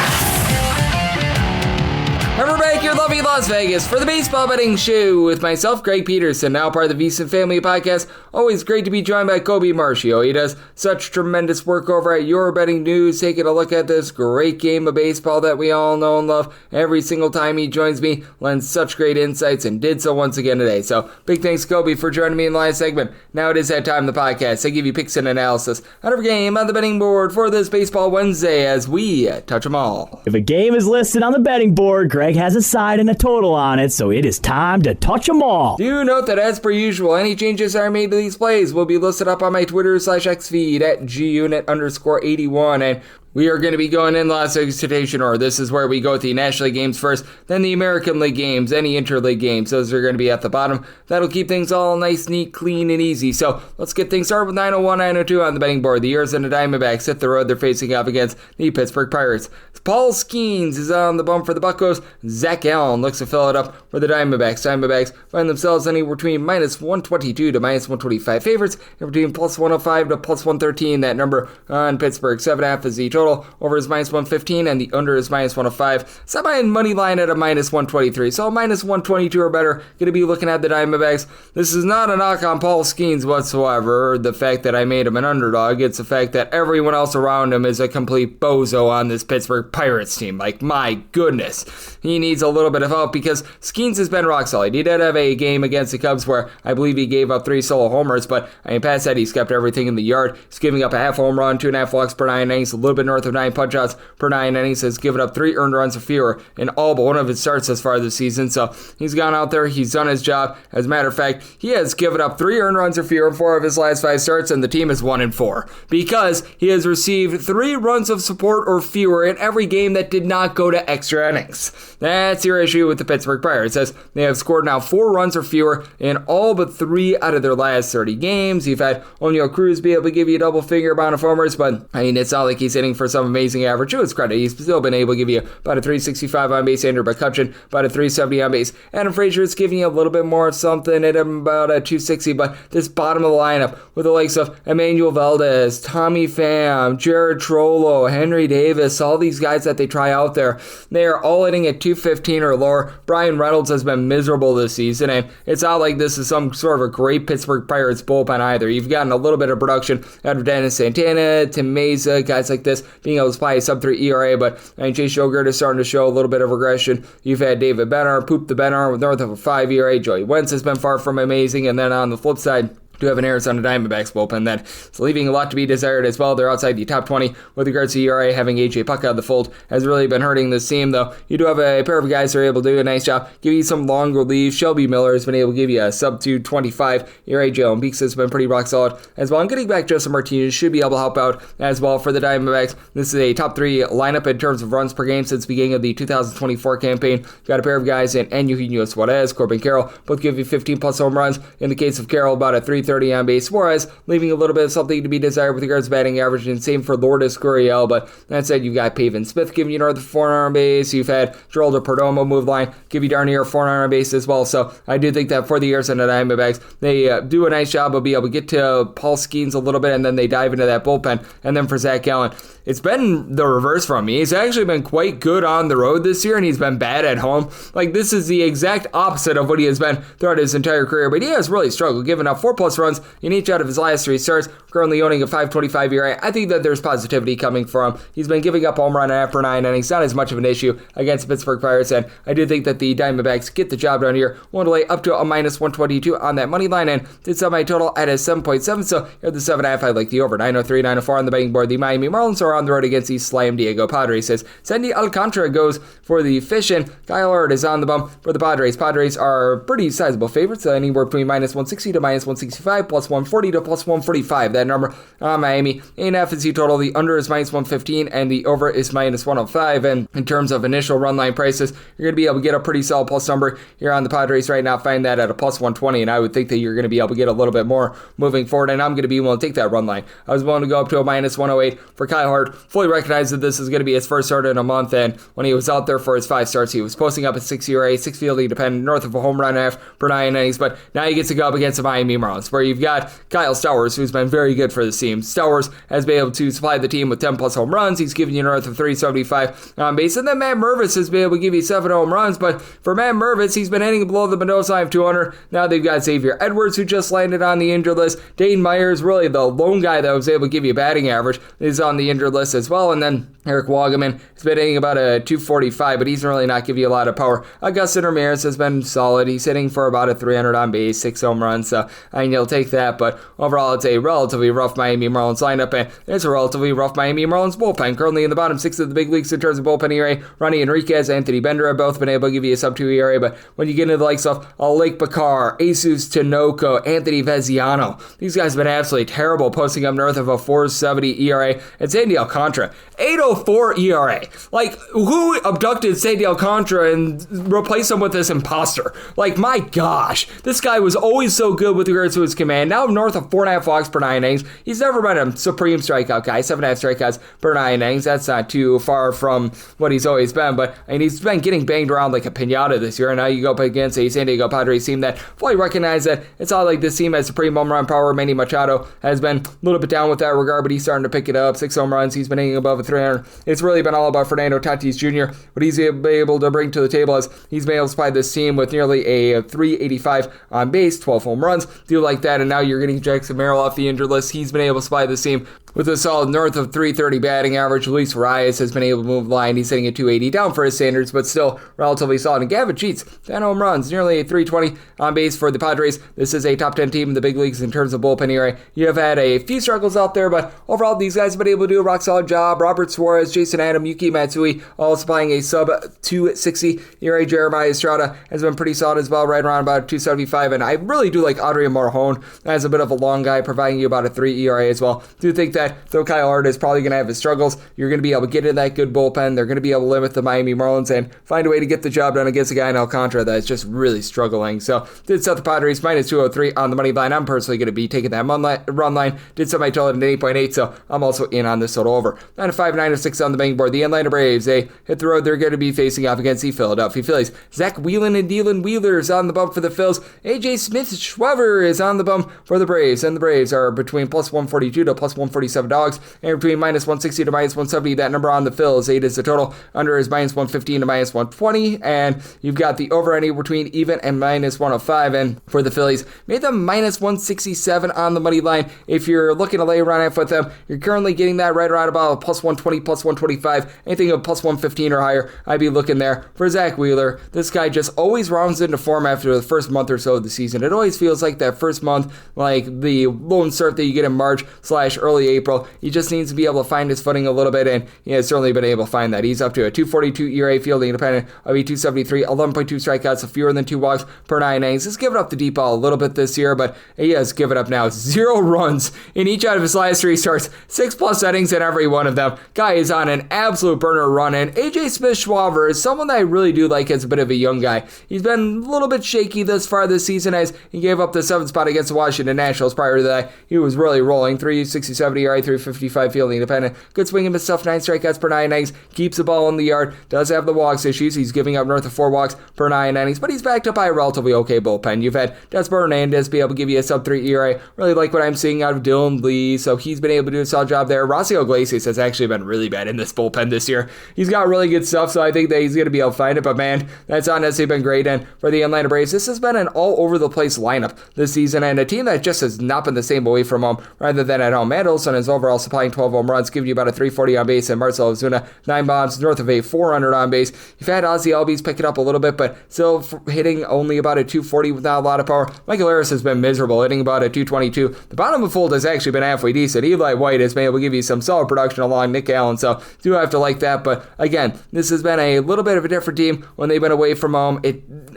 And we're back here in lovely Las Vegas for the Baseball Betting Show with myself, Greg Peterson, now part of the VSiN Family Podcast. Always great to be joined by Colby Marchio. He does such tremendous work over at Your Betting News, taking a look at this great game of baseball that we all know and love. Every single time he joins me, lends such great insights, and did so once again today. So big thanks, Colby, for joining me in the last segment. Now it is that time of the podcast. I give you picks and analysis on every game on the betting board for this Baseball Wednesday as we touch them all. If a game is listed on the betting board, Greg has a side and a total on it, so it is time to touch them all. Do note that as per usual, any changes that are made to these plays will be listed up on my Twitter/X feed at gunit_81, and we are going to be going in Las Vegas rotation order. This is where we go with the National League games first, then the American League games, any interleague games. Those are going to be at the bottom. That'll keep things all nice, neat, clean, and easy. So let's get things started with 901, 902 on the betting board. The Arizona Diamondbacks hit the road. They're facing off against the Pittsburgh Pirates. Paul Skeens is on the bump for the Buccos. Zach Allen looks to fill it up for the Diamondbacks. Diamondbacks find themselves anywhere between -122 to -125 favorites, and between +105 to +113. That number on Pittsburgh. 7.5 is the total. Over is -115, and the under is -105. Semi money line at a -123, so -122 or better. Going to be looking at the Diamondbacks. This is not a knock on Paul Skeens whatsoever, the fact that I made him an underdog. It's the fact that everyone else around him is a complete bozo on this Pittsburgh Pirates team. Like, my goodness. He needs a little bit of help because Skeens has been rock solid. He did have a game against the Cubs where I believe he gave up 3 solo homers, but past that, he's kept everything in the yard. He's giving up a half home run, 2.5 walks per 9 innings, a little bit north of 9 punch-outs per 9 innings, has given up 3 earned runs or fewer in all but one of his starts thus far this season. So he's gone out there, he's done his job. As a matter of fact, he has given up 3 earned runs or fewer in 4 of his last 5 starts, and the team is 1-4 because he has received 3 runs of support or fewer in every game that did not go to extra innings. That's your issue with the Pittsburgh Pirates, as they have scored now 4 runs or fewer in all but 3 out of their last 30 games. You've had O'Neal Cruz be able to give you a double-figure amount of homers, but it's not like he's hitting for some amazing average. To his credit, he's still been able to give you about a 365 on base. Andrew McCutchen about a 370 on base. Adam Frazier is giving you a little bit more of something at about a 260, but this bottom of the lineup with the likes of Emmanuel Valdez, Tommy Pham, Jared Trollo, Henry Davis, all these guys that they try out there, they are all hitting at 215 or lower. Brian Reynolds has been miserable this season, and it's not like this is some sort of a great Pittsburgh Pirates bullpen either. You've gotten a little bit of production out of Dennis Santana, Tim Meza, guys like this being able to play a sub-3 ERA, but Chase Yogurt is starting to show a little bit of regression. You've had David Benner, Poop the Benner with north of a 5 ERA. Joey Wentz has been far from amazing, and then on the flip side, do have an Arizona Diamondbacks bullpen that is leaving a lot to be desired as well. They're outside the top 20 with regards to ERA. Having A.J. Puck out of the fold has really been hurting this team, though. You do have a pair of guys who are able to do a nice job, give you some long relief. Shelby Miller has been able to give you a sub-225 ERA. Jalen Beeks has been pretty rock solid as well. And getting back, Justin Martinez should be able to help out as well for the Diamondbacks. This is a top 3 lineup in terms of runs per game since the beginning of the 2024 campaign. Got a pair of guys in Eugenio Suarez, Corbin Carroll, both give you 15-plus home runs. In the case of Carroll, about a 330 on base. Suarez leaving a little bit of something to be desired with regards to batting average, and same for Lourdes Gurriel. But that said, you've got Pavin Smith giving you north of 400 on base. You've had Geraldo Perdomo move line, give you darn near 400 on base as well. So I do think that for the Arizona Diamondbacks, they do a nice job of being able to get to Paul Skeens a little bit, and then they dive into that bullpen. And then for Zach Allen, it's been the reverse from me. He's actually been quite good on the road this year, and he's been bad at home. Like, this is the exact opposite of what he has been throughout his entire career, but he has really struggled, giving up 4+ runs in each out of his last 3 starts, currently owning a 5.25 ERA. I think that there's positivity coming from him. He's been giving up home run after 9 innings, not as much of an issue against the Pittsburgh Pirates, and I do think that the Diamondbacks get the job done here. Want to lay up to a -122 on that money line, and did set my total at a 7.7, so here at the 7.5, I like the over. 903, 904 on the betting board. The Miami Marlins are on the road against the Slam Diego Padres, as Sandy Alcantara goes for the fish, and Kyle Hart is on the bump for the Padres. Padres are pretty sizable favorites, anywhere between -160 to -165, +140 to +145. That number on Miami. 8.5 is the total. The under is -115, and the over is -105. And in terms of initial run line prices, you're going to be able to get a pretty solid plus number here on the Padres right now. Find that at a +120, and I would think that you're going to be able to get a little bit more moving forward, and I'm going to be willing to take that run line. I was willing to go up to a -108 for Kyle Hart. Fully recognize that this is going to be his first start in a month, and when he was out there for his 5 starts, he was posting up a 6 ERA, 6 fielding dependent, north of a home run half per 9 innings, but now he gets to go up against the Miami Marlins. where you've got Kyle Stowers, who's been very good for this team. Stowers has been able to supply the team with 10 plus home runs. He's giving you north of 375 on base. And then Matt Mervis has been able to give you 7 home runs. But for Matt Mervis, he's been hitting below the Mendoza line of 200. Now they've got Xavier Edwards, who just landed on the injured list. Dane Myers, really the lone guy that was able to give you a batting average, is on the injured list as well. And then Eric Wagaman has been hitting about a 245, but he's really not giving you a lot of power. Augustin Ramirez has been solid. He's hitting for about a 300 on base, 6 home runs, so you'll take that. But overall, it's a relatively rough Miami Marlins lineup, and it's a relatively rough Miami Marlins bullpen. Currently in the bottom 6 of the big leagues in terms of bullpen ERA, Ronnie Enriquez, Anthony Bender have both been able to give you a sub-2 ERA, but when you get into the likes of Lake Bakar, Jesus Tinoco, Anthony Veziano, these guys have been absolutely terrible, posting up north of a 4.70 ERA. And Sandy Alcantara, 8.04 ERA. Like, who abducted Sandy Alcantara and replaced him with this imposter? Like, my gosh, this guy was always so good with regards to his command. Now north of 4.5 walks per 9 innings. He's never been a supreme strikeout guy, 7.5 strikeouts per 9 innings. That's not too far from what he's always been, but he's been getting banged around like a piñata this year. And now you go up against a San Diego Padres team that fully recognize that it's not like this team has supreme home run power. Manny Machado has been a little bit down with that regard, but he's starting to pick it up. 6 home runs. He's been hitting above a 300. It's really been all about Fernando Tatis Jr. What he's been able to bring to the table is he's been able to supply this team with nearly a 385 on base, 12 home runs. Do like that, and now you're getting Jackson Merrill off the injured list. He's been able to supply this team with a solid north of 330 batting average. Luis Arias has been able to move the line. He's hitting at 280, down for his standards, but still relatively solid. And Gavin Sheets, 10 home runs, nearly a 320 on base for the Padres. This is a top 10 team in the big leagues in terms of bullpen ERA. You have had a few struggles out there, but overall these guys have been able to do a rock solid job. Robert Suarez, Jason Adam, Yuki Matsui, all supplying a sub 260 ERA. Jeremiah Estrada has been pretty solid as well, right around about 275. And I really do like Adrian Marjon as a bit of a long guy, providing you about a 3 ERA as well. Do think that though Kyle Hart is probably going to have his struggles, you're going to be able to get in that good bullpen. They're going to be able to limit the Miami Marlins and find a way to get the job done against a guy in Alcantara that's just really struggling. So did set the Padres minus 203 on the money line. I'm personally going to be taking that run line. Did set my total at 8.8, so I'm also in on this total over. 9-5, 9-6 on the betting board. The Atlanta Braves, they hit the road. They're going to be facing off against the Philadelphia Phillies. Zach Whelan and Dylan Wheeler is on the bump for the Phils. AJ Smith-Schweber is on the bump for the Braves, and the Braves are between plus 142 to plus 147 dogs, and between minus 160 to minus 170. That number on the Phils, 8 is the total. Under is minus 115 to minus 120, and you've got the over any between even and minus 105. And for the Phillies, made them minus 167 on the money line. If you're looking to lay around half with them, you're currently getting that right around about plus 120, plus 125, anything of plus 115 or higher. I'd be looking there for Zach Wheeler. This guy just always rounds into form after the first month or so of the season. It always feels like that first month, like the lone start that you get in March/early April. He just needs to be able to find his footing a little bit, and he has certainly been able to find that. He's up to a 242 ERA, fielding independent of a 273, 11.2 strikeouts, so fewer than 2 walks per 9 innings. He's given up the deep ball a little bit this year, but he has given up now 0 runs in each out of his last 3 starts, 6+ innings in every one of them. Guy is on an absolute burner run, and AJ Smith-Schwaber is someone that I really do like as a bit of a young guy. He's been a little bit shaky thus far this season as he gave up the 7th spot against the Washington Nationals. Prior to that, he was really rolling. 367 ERA, 355 fielding independent. Good swing and miss stuff, 9 strikeouts per 9 innings. Keeps the ball in the yard. Does have the walks issues. He's giving up north of 4 walks per 9 innings, but he's backed up by a relatively okay bullpen. You've had Desper Hernandez be able to give you a sub-3 ERA. Really like what I'm seeing out of Dylan Lee, so he's been able to do a solid job there. Rossiel Iglesias has actually been really bad in this bullpen this year. He's got really good stuff, so I think that he's going to be able to find it, but man, that's not necessarily been great. And for the Atlanta Braves, this has been an all-over-the-place lineup this season, and a team that just has not been the same away from home rather than at home. Matt Olson is overall supplying 12 home runs, giving you about a 340 on base, and Marcell Ozuna, 9 bombs, north of a 400 on base. You've had Ozzie Albies pick it up a little bit, but still hitting only about a 240 without a lot of power. Michael Harris has been miserable, hitting about a 222. The bottom of the fold has actually been halfway decent. Eli White has been able to give you some solid production along Nick Allen, so do have to like that. But again, this has been a little bit of a different team when they've been away from home.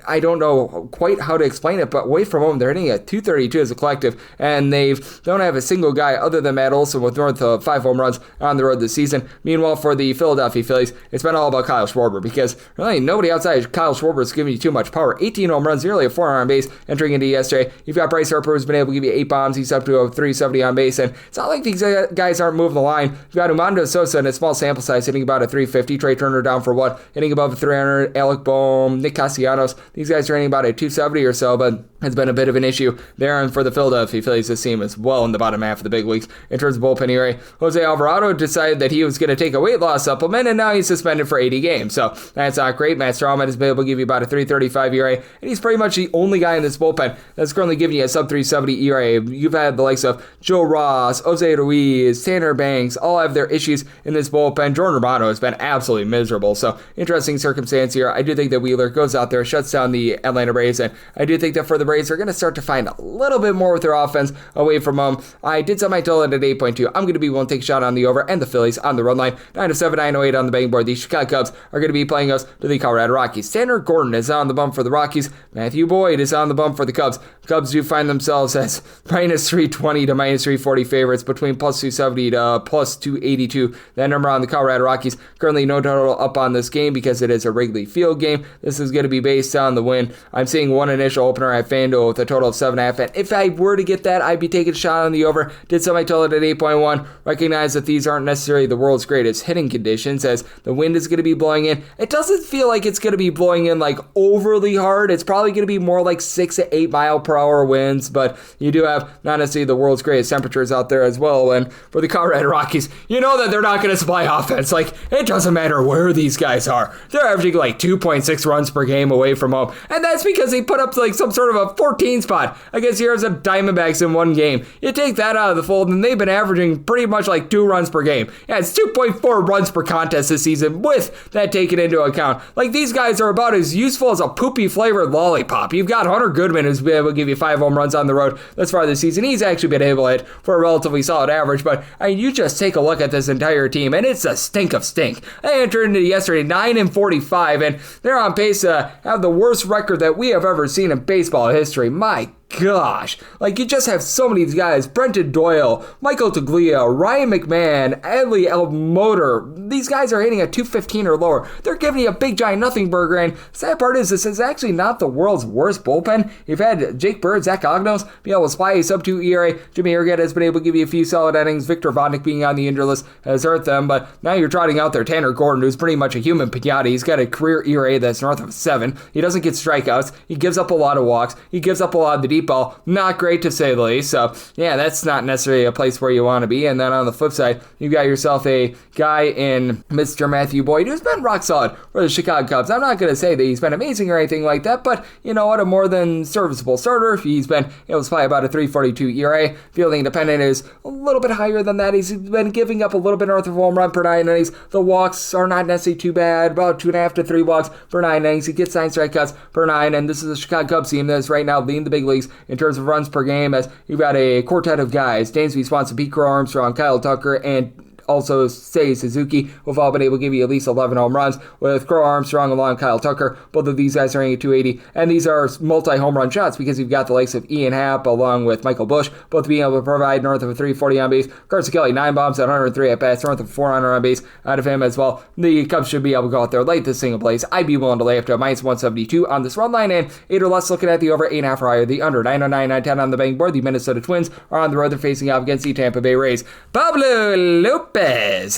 I don't know quite how to explain it, but away from home, they're hitting at 232 as a collective, and they don't have a single guy other than Matt Olson with north of 5 home runs on the road this season. Meanwhile, for the Philadelphia Phillies, it's been all about Kyle Schwarber, because really nobody outside Kyle Schwarber is giving you too much power. 18 home runs, nearly a 400 on base entering into yesterday. You've got Bryce Harper, who's been able to give you 8 bombs. He's up to a 370 on base, and it's not like these guys aren't moving the line. You've got Umando Sosa in a small sample size hitting about a 350. Trey Turner down for what? Hitting above a 300. Alec Boehm, Nick Castellanos. These guys are hitting about a 270 or so, but has been a bit of an issue there, and for the Philadelphia Phillies, this team is well in the bottom half of the big leagues in terms of bullpen ERA. Jose Alvarado decided that he was going to take a weight loss supplement, and now he's suspended for 80 games, so that's not great. Matt Strawman has been able to give you about a 3.35 ERA, and he's pretty much the only guy in this bullpen that's currently giving you a sub-370 ERA. You've had the likes of Joe Ross, Jose Ruiz, Tanner Banks, all have their issues in this bullpen. Jordan Romano has been absolutely miserable, so interesting circumstance here. I do think that Wheeler goes out there, shuts down the Atlanta Braves, and I do think that for the Braves are going to start to find a little bit more with their offense away from home. I did set my total at 8.2. I'm going to be willing to take a shot on the over and the Phillies on the run line. 907, 908 on the betting board. The Chicago Cubs are going to be playing us to the Colorado Rockies. Tanner Gordon is on the bump for the Rockies. Matthew Boyd is on the bump for the Cubs. Cubs do find themselves as minus 320 to minus 340 favorites, between plus 270 to plus 282. That number on the Colorado Rockies. Currently no total up on this game because it is a Wrigley Field game. This is going to be based on the win. I'm seeing one initial opener at FanDuel with a total of 7.5. And if I were to get that, I'd be taking a shot on the over. Did set my total at 8.1. Recognize that these aren't necessarily the world's greatest hitting conditions, as the wind is going to be blowing in. It doesn't feel like it's going to be blowing in like overly hard. It's probably going to be more like 6 to 8 mile per hour winds, but you do have not necessarily the world's greatest temperatures out there as well. And for the Colorado Rockies, you know that they're not going to supply offense. Like, it doesn't matter where these guys are. They're averaging like 2.6 runs per game away from home, and that's because they put up like some sort of a 14 spot against the Arizona Diamondbacks in one game. You take that out of the fold, and they've been averaging pretty much like 2 runs per game. Yeah, it's 2.4 runs per contest this season with that taken into account. Like, these guys are about as useful as a poopy flavored lollipop. You've got Hunter Goodman, who's been able to give you 5 home runs on the road thus far this season. He's actually been able to hit for a relatively solid average, but you just take a look at this entire team, and it's a stink of stink. They entered into yesterday 9-45, and they're on pace to have the worst record that we have ever seen in baseball history. My gosh, like, you just have so many of these guys: Brenton Doyle, Michael Toglia, Ryan McMahon, Adley Elmoter. These guys are hitting a 215 or lower. They're giving you a big giant nothing burger, and sad part is this is actually not the world's worst bullpen. You've had Jake Bird, Zach Ognos be able to supply a sub-2 ERA. Jimmy Urquhart has been able to give you a few solid innings. Victor Vodnik being on the injured list has hurt them, but now you're trotting out there Tanner Gordon, who's pretty much a human pinata. He's got a career ERA that's north of 7. He doesn't get strikeouts. He gives up a lot of walks. He gives up a lot of the deep ball. Not great, to say the least. So yeah, that's not necessarily a place where you want to be. And then on the flip side, you got yourself a guy in Mr. Matthew Boyd, who's been rock solid for the Chicago Cubs. I'm not going to say that he's been amazing or anything like that, but you know what, a more than serviceable starter. He's been able to supply about a 3.42 ERA. Fielding dependent is a little bit higher than that. He's been giving up a little bit north of home run per 9 innings. The walks are not necessarily too bad, about 2.5 to 3 walks per 9 innings. He gets 9 strikeouts per 9, and this is a Chicago Cubs team that is right now leading the big leagues in terms of runs per game, as you've got a quartet of guys: Dansby Swanson, Pete Crow Armstrong, Kyle Tucker, and also Seiya Suzuki, who've all been able to give you at least 11 home runs, with Crow Armstrong along with Kyle Tucker. Both of these guys are hitting at 280, and these are multi-home run shots because you've got the likes of Ian Happ along with Michael Busch, both being able to provide north of a 340 on base. Carson Kelly, 9 bombs at 103 at bats, north of 400 on base out of him as well. The Cubs should be able to go out there, light this single place. I'd be willing to lay up to a minus 172 on this run line, and 8 or less looking at the over, 8.5 or higher, the under. 909, 910 on the betting board. The Minnesota Twins are on the road. They're facing off against the Tampa Bay Rays. Pablo Lopez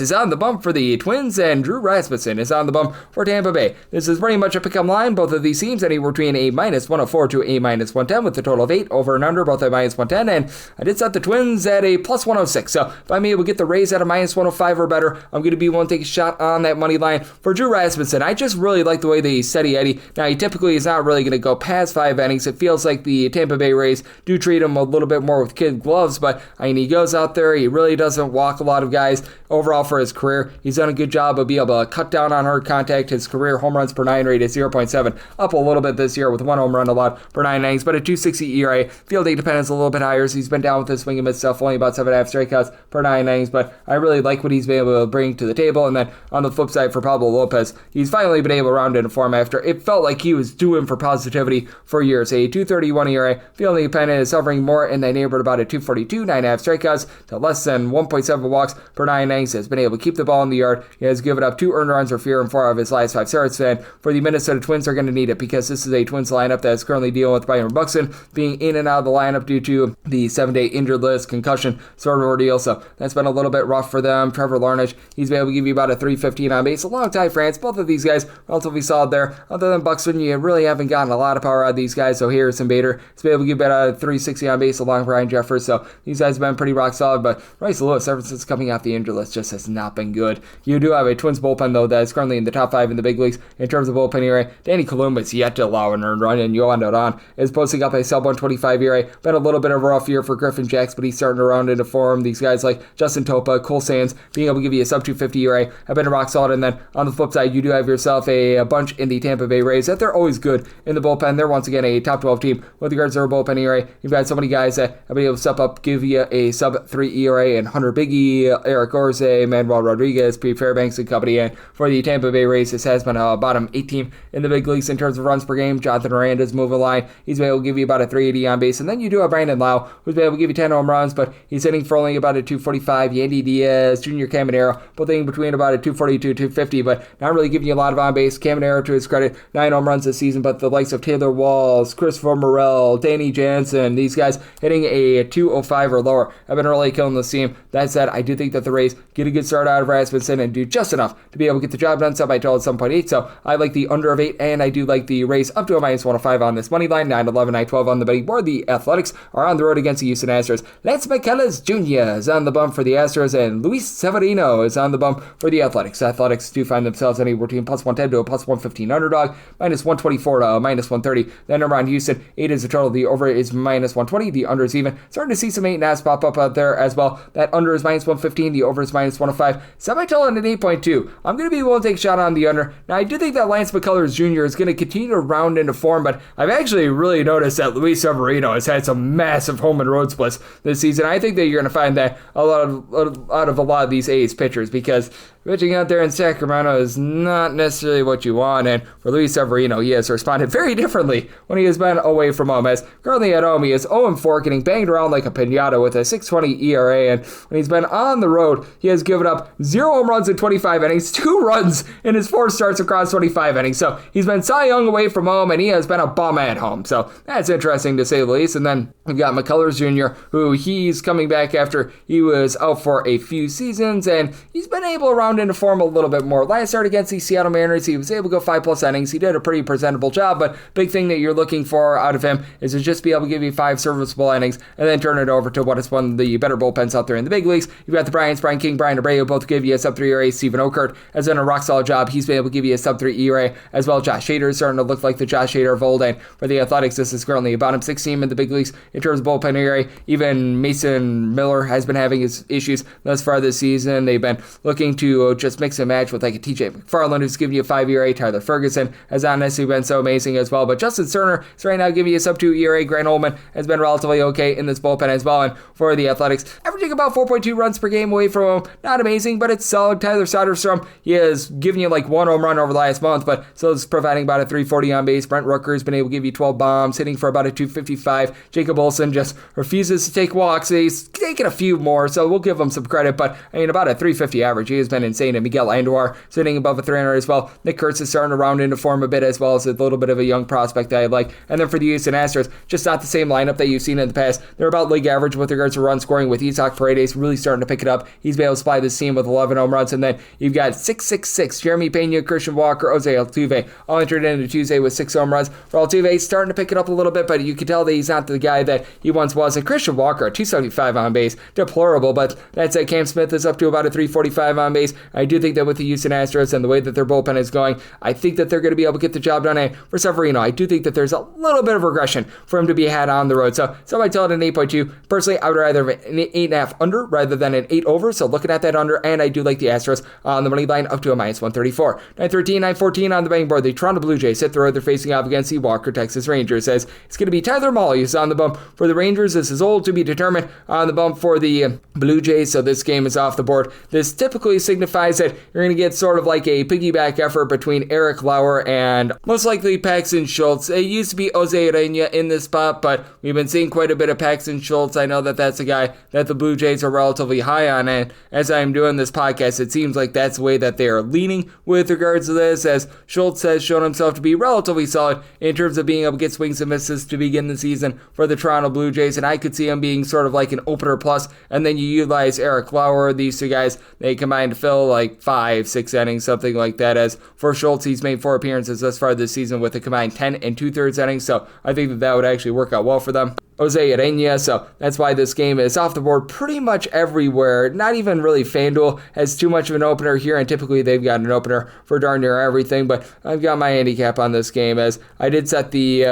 is on the bump for the Twins, and Drew Rasmussen is on the bump for Tampa Bay. This is pretty much a pick-em line. Both of these teams anywhere between a minus 104 to a minus 110, with a total of 8 over and under, both at minus 110, and I did set the Twins at a plus 106. So if I'm able to get the Rays at a minus 105 or better, I'm going to be willing to take a shot on that money line for Drew Rasmussen. I just really like the way that he's steady Eddie. Now, he typically is not really going to go past 5 innings. It feels like the Tampa Bay Rays do treat him a little bit more with kid gloves, but I mean, he goes out there, he really doesn't walk a lot of guys. Overall for his career, he's done a good job of being able to cut down on hard contact. His career home runs per 9 rate is 0.7, up a little bit this year with 1 home run allowed per 9 innings, but a 2.60 ERA. Fielding dependence a little bit higher, so he's been down with his swing and miss stuff, only about 7.5 strikeouts per 9 innings, but I really like what he's been able to bring to the table. And then on the flip side for Pablo Lopez, he's finally been able to round into form after it felt like he was due for positivity for years. A 2.31 ERA. Fielding dependent is hovering more in the neighborhood about a 2.42, 9.5 strikeouts to less than 1.7 walks per 9 9 innings, has been able to keep the ball in the yard. He has given up 2 earned runs or fewer in 4 of his last 5 starts. And for the Minnesota Twins, they're going to need it because this is a Twins lineup that is currently dealing with Byron Buxton being in and out of the lineup due to the 7-day injured list, concussion sort of ordeal. So that's been a little bit rough for them. Trevor Larnach, he's been able to give you about a 315 on base. A long Ty France, both of these guys relatively solid there. Other than Buxton, you really haven't gotten a lot of power out of these guys. So Harrison Bader has been able to give about a 360 on base along with Ryan Jeffers. So these guys have been pretty rock solid. But Bryce Lewis, ever since coming off the injured list, just has not been good. You do have a Twins bullpen, though, that is currently in the top 5 in the big leagues in terms of bullpen ERA. Danny Columba is yet to allow an earned run, and Yohan Rodon is posting up a sub-125 ERA. Been a little bit of a rough year for Griffin Jacks, but he's starting to round into form. These guys like Justin Topa, Cole Sands, being able to give you a sub-250 ERA have been rock solid. And then on the flip side, you do have yourself a bunch in the Tampa Bay Rays that they're always good in the bullpen. They're once again a top 12 team with regards to their bullpen ERA. You've got so many guys that have been able to step up, give you a sub-3 ERA, and Hunter Biggie, Eric Orze, Manuel Rodriguez, Pete Fairbanks, and company. And for the Tampa Bay Rays, this has been a bottom 8 team in the big leagues in terms of runs per game. Jonathan Miranda's moving line. He's been able to give you about a 380 on base. And then you do have Brandon Lau, who's been able to give you 10 home runs, but he's hitting for only about a 245. Yandy Diaz, Junior Caminero, both hitting between about a 242, 250, but not really giving you a lot of on base. Caminero, to his credit, 9 home runs this season, but the likes of Taylor Walls, Christopher Morel, Danny Jansen, these guys hitting a 205 or lower have been really killing this team. That said, I do think that the Rays get a good start out of Rasmussen and do just enough to be able to get the job done. Sub I told 7.8, so I like the under of 8, and I do like the Rays up to a minus 105 on this money line. 9-11, 9-12 on the betting board. The Athletics are on the road against the Houston Astros. Lance McCullers Jr. is on the bump for the Astros, and Luis Severino is on the bump for the Athletics. Athletics do find themselves anywhere between plus 110 to a plus 115 underdog, minus 124 to a minus 130. That number on Houston, 8 is the total. The over is minus 120. The under is even. Starting to see some 8.5s pop up out there as well. That under is minus 115. The over is minus 105. Semi-total at 8.2. I'm going to be willing to take a shot on the under. Now, I do think that Lance McCullers Jr. is going to continue to round into form, but I've actually really noticed that Luis Severino has had some massive home and road splits this season. I think that you're going to find that out of a lot of these A's pitchers, because pitching out there in Sacramento is not necessarily what you want, and for Luis Severino, he has responded very differently when he has been away from home. As currently at home, he is 0-4, getting banged around like a piñata with a 6.20 ERA, and when he's been on the road, he has given up 0 home runs in 25 innings, 2 runs in his 4 starts across 25 innings. So he's been Cy Young away from home, and he has been a bum at home. So that's interesting to say the least. And then we've got McCullers Jr., who he's coming back after he was out for a few seasons, and he's been able to round into form a little bit more. Last start against the Seattle Mariners, he was able to go 5+ innings. He did a pretty presentable job, but big thing that you're looking for out of him is to just be able to give you 5 serviceable innings and then turn it over to what is one of the better bullpens out there in the big leagues. You've got the Bryants, Brian King, Brian Abreu, both give you a sub-3 ERA. Stephen Okert has done a rock-solid job. He's been able to give you a sub-3 ERA as well. Josh Hader is starting to look like the Josh Hader of old, and for the Athletics, this is currently a bottom 6 team in the big leagues in terms of bullpen ERA. Even Mason Miller has been having his issues thus far this season. They've been looking to just mix and match with like a TJ McFarland, who's giving you a 5 ERA. Tyler Ferguson has not necessarily been so amazing as well, but Justin Turner is right now giving you a sub-2 ERA. Grant Ullman has been relatively okay in this bullpen as well, and for the Athletics, averaging about 4.2 runs per game away from home. Not amazing, but it's solid. Tyler Soderstrom, he has given you like 1 home run over the last month, but still is providing about a 340 on base. Brent Rooker has been able to give you 12 bombs, hitting for about a 255. Jacob Olsen just refuses to take walks. He's taken a few more, so we'll give him some credit, but I mean, about a 350 average. He has been insane. And Miguel Andujar sitting above a 300 as well. Nick Kurtz is starting to round into form a bit as well, as a little bit of a young prospect that I like. And then for the Houston Astros, just not the same lineup that you've seen in the past. They're about league average with regards to run scoring, with Isaac Paredes really starting to pick it up. He's been able to supply this team with 11 home runs, and then you've got 666, Jeremy Pena, Christian Walker, Jose Altuve, all entered into Tuesday with 6 home runs. For Altuve, starting to pick it up a little bit, but you can tell that he's not the guy that he once was. And Christian Walker, 275 on base, deplorable, but that's it. Cam Smith is up to about a 345 on base. I do think that with the Houston Astros and the way that their bullpen is going, I think that they're going to be able to get the job done. And for Severino, I do think that there's a little bit of regression for him to be had on the road. So I tell it an 8.2. Personally, I would rather have an 8.5 under rather than an 8 over. So looking at that under, and I do like the Astros on the money line up to a minus 134. 913, 914 on the betting board. The Toronto Blue Jays hit the road. They're facing off against the Walker Texas Rangers. As it's going to be Tyler Mahle who's on the bump for the Rangers. This is old to be determined on the bump for the Blue Jays. So this game is off the board. This typically signifies signifies that you're going to get sort of like a piggyback effort between Eric Lauer and most likely Paxton Schultz. It used to be Jose Urena in this spot, but we've been seeing quite a bit of Paxton Schultz. I know that that's a guy that the Blue Jays are relatively high on, and as I'm doing this podcast, it seems like that's the way that they are leaning with regards to this, as Schultz has shown himself to be relatively solid in terms of being able to get swings and misses to begin the season for the Toronto Blue Jays, and I could see him being sort of like an opener plus, and then you utilize Eric Lauer. These two guys, they combine to fill like 5-6 innings, something like that. As for Schultz, he's made 4 appearances thus far this season with a combined 10 2/3 innings, so I think that would actually work out well for them. Jose Urena, so that's why this game is off the board pretty much everywhere. Not even really FanDuel has too much of an opener here, and typically they've got an opener for darn near everything, but I've got my handicap on this game, as I did set the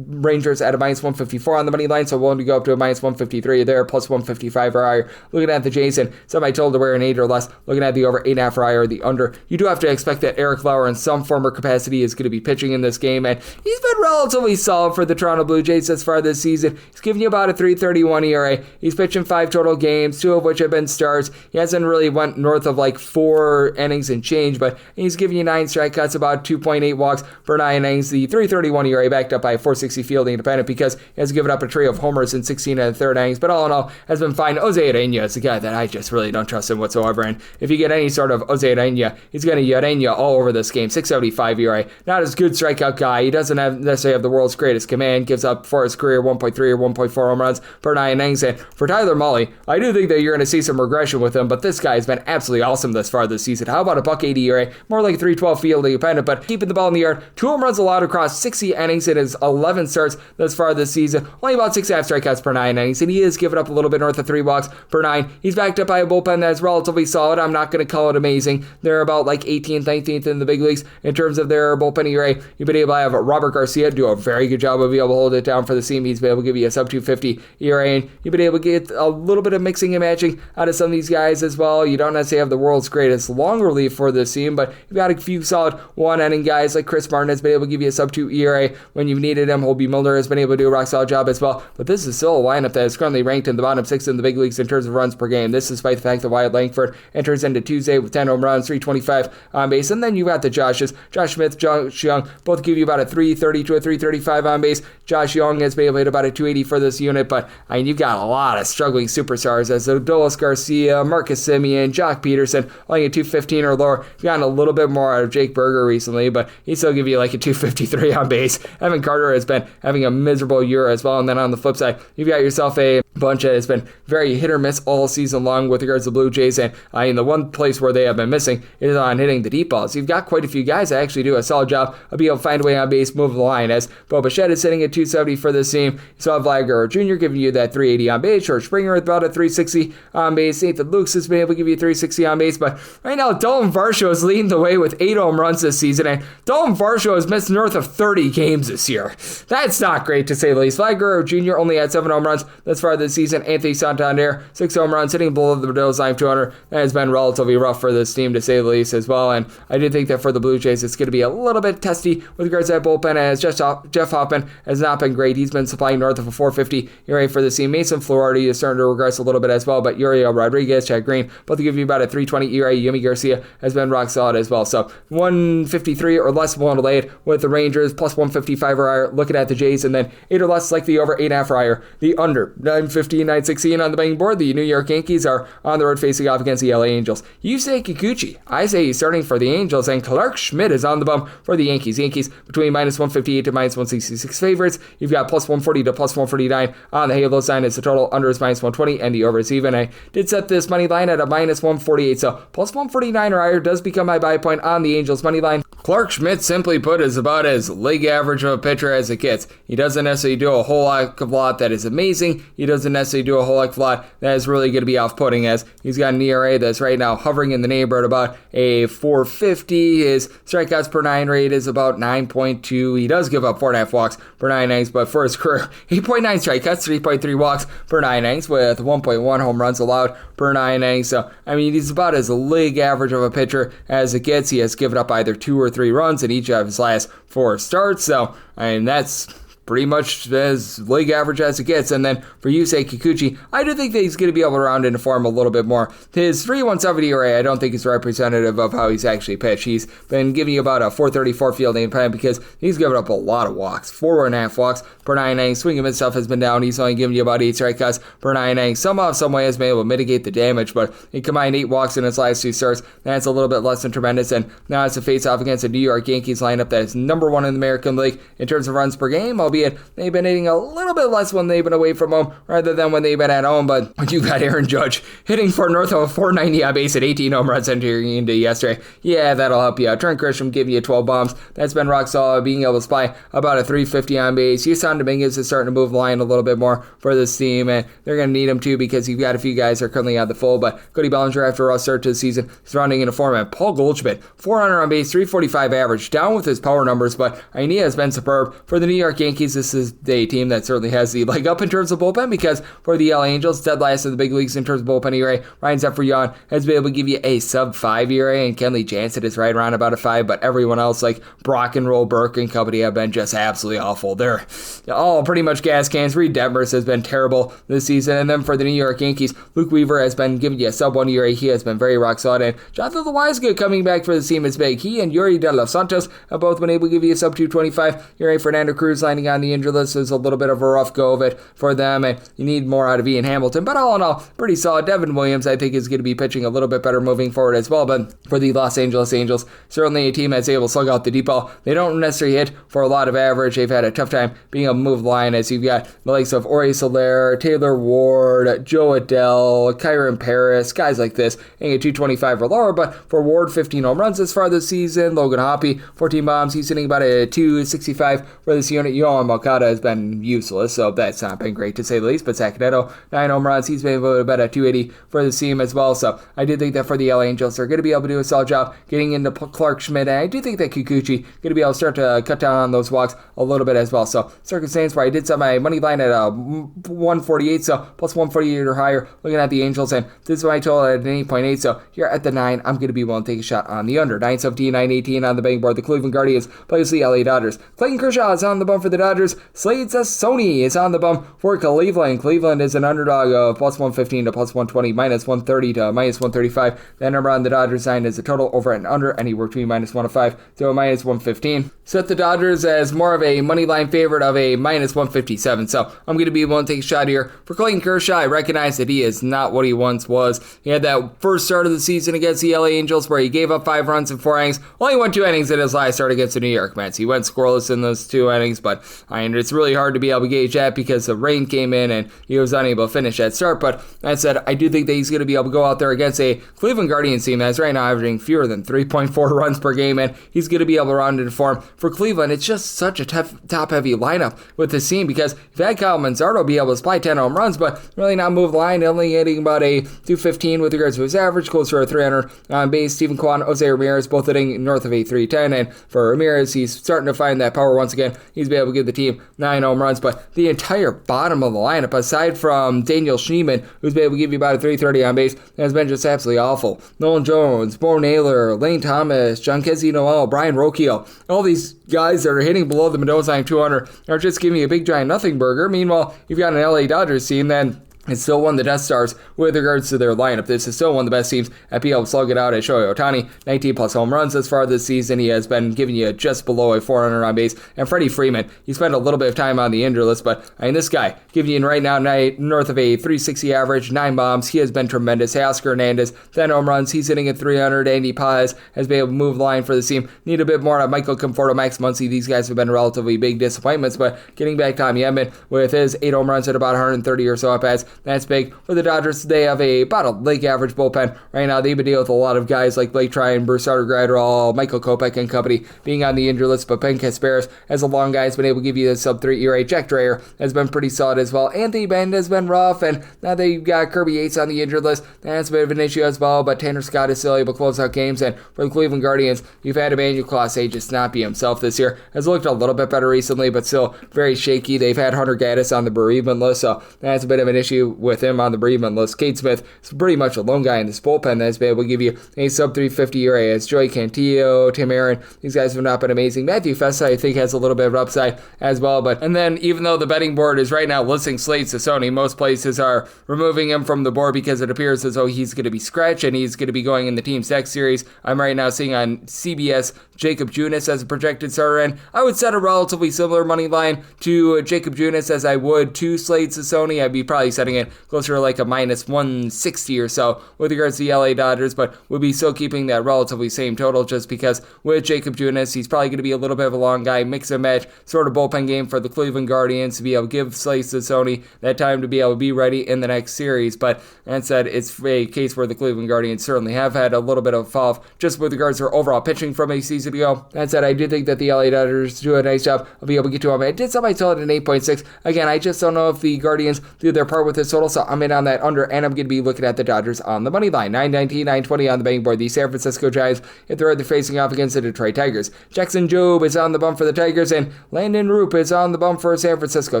Rangers at a -154 on the money line, so willing to go up to a -153 there, plus 155 or higher. Looking at the Jays, and some I told to wear an 8 or less, looking at the over 8.5 or higher, the under. You do have to expect that Eric Lauer in some form or capacity is going to be pitching in this game, and he's been relatively solid for the Toronto Blue Jays as far this season. He's giving you about a 3.31 ERA. He's pitching 5 total games, 2 of which have been starts. He hasn't really went north of like 4 innings and change, but he's giving you 9 strikeouts, about 2.8 walks per 9 innings. The 3.31 ERA backed up by a 4.60 fielding independent because he has given up a trio of homers in 16 1/3 innings, but all in all has been fine. Jose Urena is a guy that I just really don't trust him whatsoever, and if you get any sort of Jose Urena, he's going to Urena all over this game. 6.75 ERA. Not as good strikeout guy. He doesn't necessarily have the world's greatest command. Gives up for his career 1.3 or 1.4 home runs per 9 innings. And for Tyler Mahle, I do think that you're going to see some regression with him, but this guy has been absolutely awesome thus far this season. How about a $1.80 ERA? More like a 3.12 fielding independent, but keeping the ball in the yard. 2 home runs allowed across 60 innings in his 11 starts thus far this season. Only about 6.5 strikeouts per 9 innings, and he is giving up a little bit north of 3 walks per 9. He's backed up by a bullpen that is relatively solid. I'm not going to call it amazing. They're about like 18th, 19th in the big leagues in terms of their bullpen ERA. You've been able to have Robert Garcia do a very good job of being able to hold it down for the team. He's been able to give you a sub 250 ERA, and you've been able to get a little bit of mixing and matching out of some of these guys as well. You don't necessarily have the world's greatest long relief for this team, but you've got a few solid one-inning guys like Chris Martin has been able to give you a sub 2 ERA when you've needed him. Holby Milner has been able to do a rock solid job as well, but this is still a lineup that is currently ranked in the bottom 6 in the big leagues in terms of runs per game. This is despite the fact that Wyatt Langford enters into Tuesday with 10 home runs, 325 on base, and then you've got the Joshes. Josh Smith, Josh Young, both give you about a 330 to a 335 on base. Josh Young has been able to hit about a 280 for this unit, but I mean, you've got a lot of struggling superstars as Adolis Garcia, Marcus Semien, Jock Peterson, only a 215 or lower. You've gotten a little bit more out of Jake Berger recently, but he still give you like a 253 on base. Evan Carter has been having a miserable year as well, and then on the flip side, you've got yourself a bunch that has been very hit or miss all season long with regards to the Blue Jays, and the one place where they have been missing is on hitting the deep balls. You've got quite a few guys that actually do a solid job of being able to find a way on base, move the line, as Bo Bichette is sitting at 270 for this team. You still have Vlad Guerrero Jr. giving you that 380 on base, George Springer with about a 360 on base, Nathan Lukes has been able to give you 360 on base, but right now Dalton Varsho is leading the way with 8 home runs this season, and Dalton Varsho has missed north of 30 games this year. That's not great to say the least. Vlad Guerrero Jr. only had 7 home runs thus far this season. Anthony Santander, 6 home runs, hitting below the Brazils line 200. That has been relatively rough for this team to say the least as well, and I do think that for the Blue Jays it's going to be a little bit testy with regards to that bullpen, as Jeff Hoffman has not been great. He's been supplying north of a 450 ERA for the team. Mason Fluharty is starting to regress a little bit as well, but Uriel Rodriguez, Chad Green, both give you about a 320 ERA. Yumi Garcia has been rock solid as well. So 153 or less willing to lay it with the Rangers, plus 155 or higher looking at the Jays, and then 8 or less like the over 8.5 or higher. The under 915, 916 on the betting board. The New York Yankees are on the road facing off against the LA Angels. You say Kikuchi. I say he's starting for the Angels, and Clark Schmidt is on the bum for the Yankees. Yankees between minus 158 to minus 166 favorites. You've got plus 140 to plus 149 on the Halo sign. It's the total. Under is minus 120 and the over is even. I did set this money line at a minus 148, so plus 149 or higher does become my buy point on the Angels money line. Clark Schmidt, simply put, is about as league average of a pitcher as it gets. He doesn't necessarily do a whole lot that is amazing. He doesn't necessarily do a whole lot that is really going to be off-putting, as he's got an ERA that's right now hovering in the neighborhood about a 450. His strikeouts per 9 rate is about 9.2. He does give up 4.5 walks per 9 innings, but for his career, 8.9 strikeouts, 3.3 walks per 9 innings with 1.1 home runs allowed per 9 innings. So, I mean, he's about as league average of a pitcher as it gets. He has given up either 2 or 3 runs in each of his last 4 starts. So, I mean, that's pretty much as league average as it gets. And then for Yusei Kikuchi, I do think that he's going to be able to round into form a little bit more. His 3.17 ERA, I don't think is representative of how he's actually pitched. He's been giving you about a 434 fielding plan because he's given up a lot of walks, 4.5 walks per 9 innings. Swing and miss stuff has been down. He's only giving you about 8 strikeouts per 9 innings. Somehow, some way has been able to mitigate the damage, but he combined 8 walks in his last 2 starts. That's a little bit less than tremendous. And now it's a face-off against a New York Yankees lineup that is number 1 in the American League in terms of runs per game, albeit they've been hitting a little bit less when they've been away from home rather than when they've been at home. But when you got Aaron Judge hitting for north of a 490 on base at 18 home runs entering into yesterday, yeah, that'll help you out. Trent Grisham giving you 12 bombs. That's been rock solid, being able to supply about a 350 on base. Houston Dominguez is starting to move the line a little bit more for this team, and they're going to need him too because you've got a few guys that are currently out the fold. But Cody Bellinger, after a rough start to the season, is rounding into form. And Paul Goldschmidt, 400 on base, 345 average, down with his power numbers, but Ainea has been superb. For the New York Yankees, this is a team that certainly has the leg up in terms of bullpen because for the LA Angels, dead last in the big leagues in terms of bullpen ERA, Ryan Zephyr-Yon has been able to give you a sub-5 ERA, and Kenley Jansen is right around about a 5, but everyone else like Brock and Roll Burke and company have been just absolutely awful. They're all pretty much gas cans. Reed Detmers has been terrible this season, and then for the New York Yankees, Luke Weaver has been giving you a sub-1 ERA. He has been very rock solid, and Jonathan Loáisiga coming back for the team is big. He and Yuri De Los Santos have both been able to give you a sub-225 ERA. Fernando Cruz lining on the injured list is a little bit of a rough go of it for them, and you need more out of Ian Hamilton, but all in all, pretty solid. Devin Williams, I think, is going to be pitching a little bit better moving forward as well, but for the Los Angeles Angels, certainly a team that's able to slug out the deep ball. They don't necessarily hit for a lot of average. They've had a tough time being able to move the line as you've got the likes of Ori Soler, Taylor Ward, Joe Adele, Kyron Paris, guys like this, hitting at 225 or lower, but for Ward, 15 home runs this far this season. Logan Hoppe, 14 bombs. He's hitting about a 265 for this unit. Yohan Moncada has been useless, so that's not been great to say the least, but Sacramento, 9 home runs. He's been able to bet a 280 for the team as well, so I do think that for the LA Angels, they're going to be able to do a solid job getting into Clark Schmidt, and I do think that Kikuchi going to be able to start to cut down on those walks a little bit as well. So circumstance where I did set my money line at 148, so plus 148 or higher, looking at the Angels, and this is my total at an 8.8, so here at the 9, I'm going to be willing to take a shot on the under. 917, 918 on the betting board. The Cleveland Guardians plays the LA Dodgers. Clayton Kershaw is on the bump for the Dodgers. Slade Sony is on the bump for Cleveland. Cleveland is an underdog of plus 115 to plus 120, minus 130 to minus 135. That number on the Dodgers side is a total over and under anywhere between minus 105 to a minus 115. Set the Dodgers as more of a money line favorite of a minus 157. So I'm going to be willing to take a shot here. For Clayton Kershaw, I recognize that he is not what he once was. He had that first start of the season against the LA Angels where he gave up 5 runs in 4 innings. Only won 2 innings in his last start against the New York Mets. He went scoreless in those 2 innings, but it's really hard to be able to gauge that because the rain came in and he was unable to finish that start. But that said, I do think that he's going to be able to go out there against a Cleveland Guardians team that's right now averaging fewer than 3.4 runs per game, and he's going to be able to round into form. For Cleveland, it's just such a top-heavy lineup with this team because you've had Kyle Manzardo be able to supply 10 home runs, but really not move the line, only hitting about a 215 with regards to his average, closer to 300 on base. Stephen Kwan, Jose Ramirez, both hitting north of a 310, and for Ramirez, he's starting to find that power once again. He's been able to give the team 9 home runs, but the entire bottom of the lineup, aside from Daniel Schneemann, who's been able to give you about a 330 on base, has been just absolutely awful. Nolan Jones, Bo Naylor, Lane Thomas, John Kessie Noel, Brian Rocchio, all these guys that are hitting below the Mendoza line 200 are just giving you a big giant nothing burger. Meanwhile, you've got an LA Dodgers team that it's still one of the Death Stars with regards to their lineup. This is still one of the best teams at being able to slug it out at Shohei Ohtani. 19 plus home runs thus far this season. He has been giving you just below a 400 on base. And Freddie Freeman, he spent a little bit of time on the injury list, but this guy giving you right now north of a 360 average, 9 bombs. He has been tremendous. Oscar Hernandez, 10 home runs. He's hitting at 300. Andy Paz has been able to move the line for the team. Need a bit more on Michael Conforto, Max Muncy. These guys have been relatively big disappointments, but getting back Tommy Edman with his 8 home runs at about 130 or so up as that's big. For the Dodgers, they have about a league average bullpen. Right now, they've been dealing with a lot of guys like Blake Tryon, Bruce Graterol, Michael Kopech and company being on the injury list, but Ben Casparis, as a long guy, has been able to give you the sub-3 ERA. Jack Dreyer has been pretty solid as well. Anthony Bend has been rough, and now they've got Kirby Yates on the injured list. That's a bit of an issue as well, but Tanner Scott is still able to close out games, and for the Cleveland Guardians, you've had Emmanuel Clase just not be himself this year. Has looked a little bit better recently, but still very shaky. They've had Hunter Gaddis on the bereavement list, so that's a bit of an issue with him on the bereavement list. Cade Smith is pretty much a lone guy in this bullpen that's been able to give you a sub-350 ERA. As Joey Cantillo, Tim Aaron, these guys have not been amazing. Matthew Festa, I think, has a little bit of upside as well. And then even though the betting board is right now listing Slade Cecconi, most places are removing him from the board because it appears as though he's going to be scratched and he's going to be going in the team's next series. I'm right now seeing on CBS Jacob Junis as a projected starter, and I would set a relatively similar money line to Jacob Junis as I would to Slade Cecconi. I'd be probably setting it closer to like a minus 160 or so with regards to the LA Dodgers, but would be still keeping that relatively same total just because with Jacob Junis, he's probably going to be a little bit of a long guy, mix and match sort of bullpen game for the Cleveland Guardians to be able to give Slade Cecconi that time to be able to be ready in the next series. But that said, it's a case where the Cleveland Guardians certainly have had a little bit of a fall off just with regards to their overall pitching from a season ago. That said, I do think that the LA Dodgers do a nice job of being able to get to them. I did somebody tell it an 8.6. Again, I just don't know if the Guardians do their part with this total, so I'm in on that under, and I'm going to be looking at the Dodgers on the money line. 919, 920 on the betting board. The San Francisco Giants, if they're facing off against the Detroit Tigers. Jackson Jobe is on the bump for the Tigers, and Landon Roop is on the bump for San Francisco.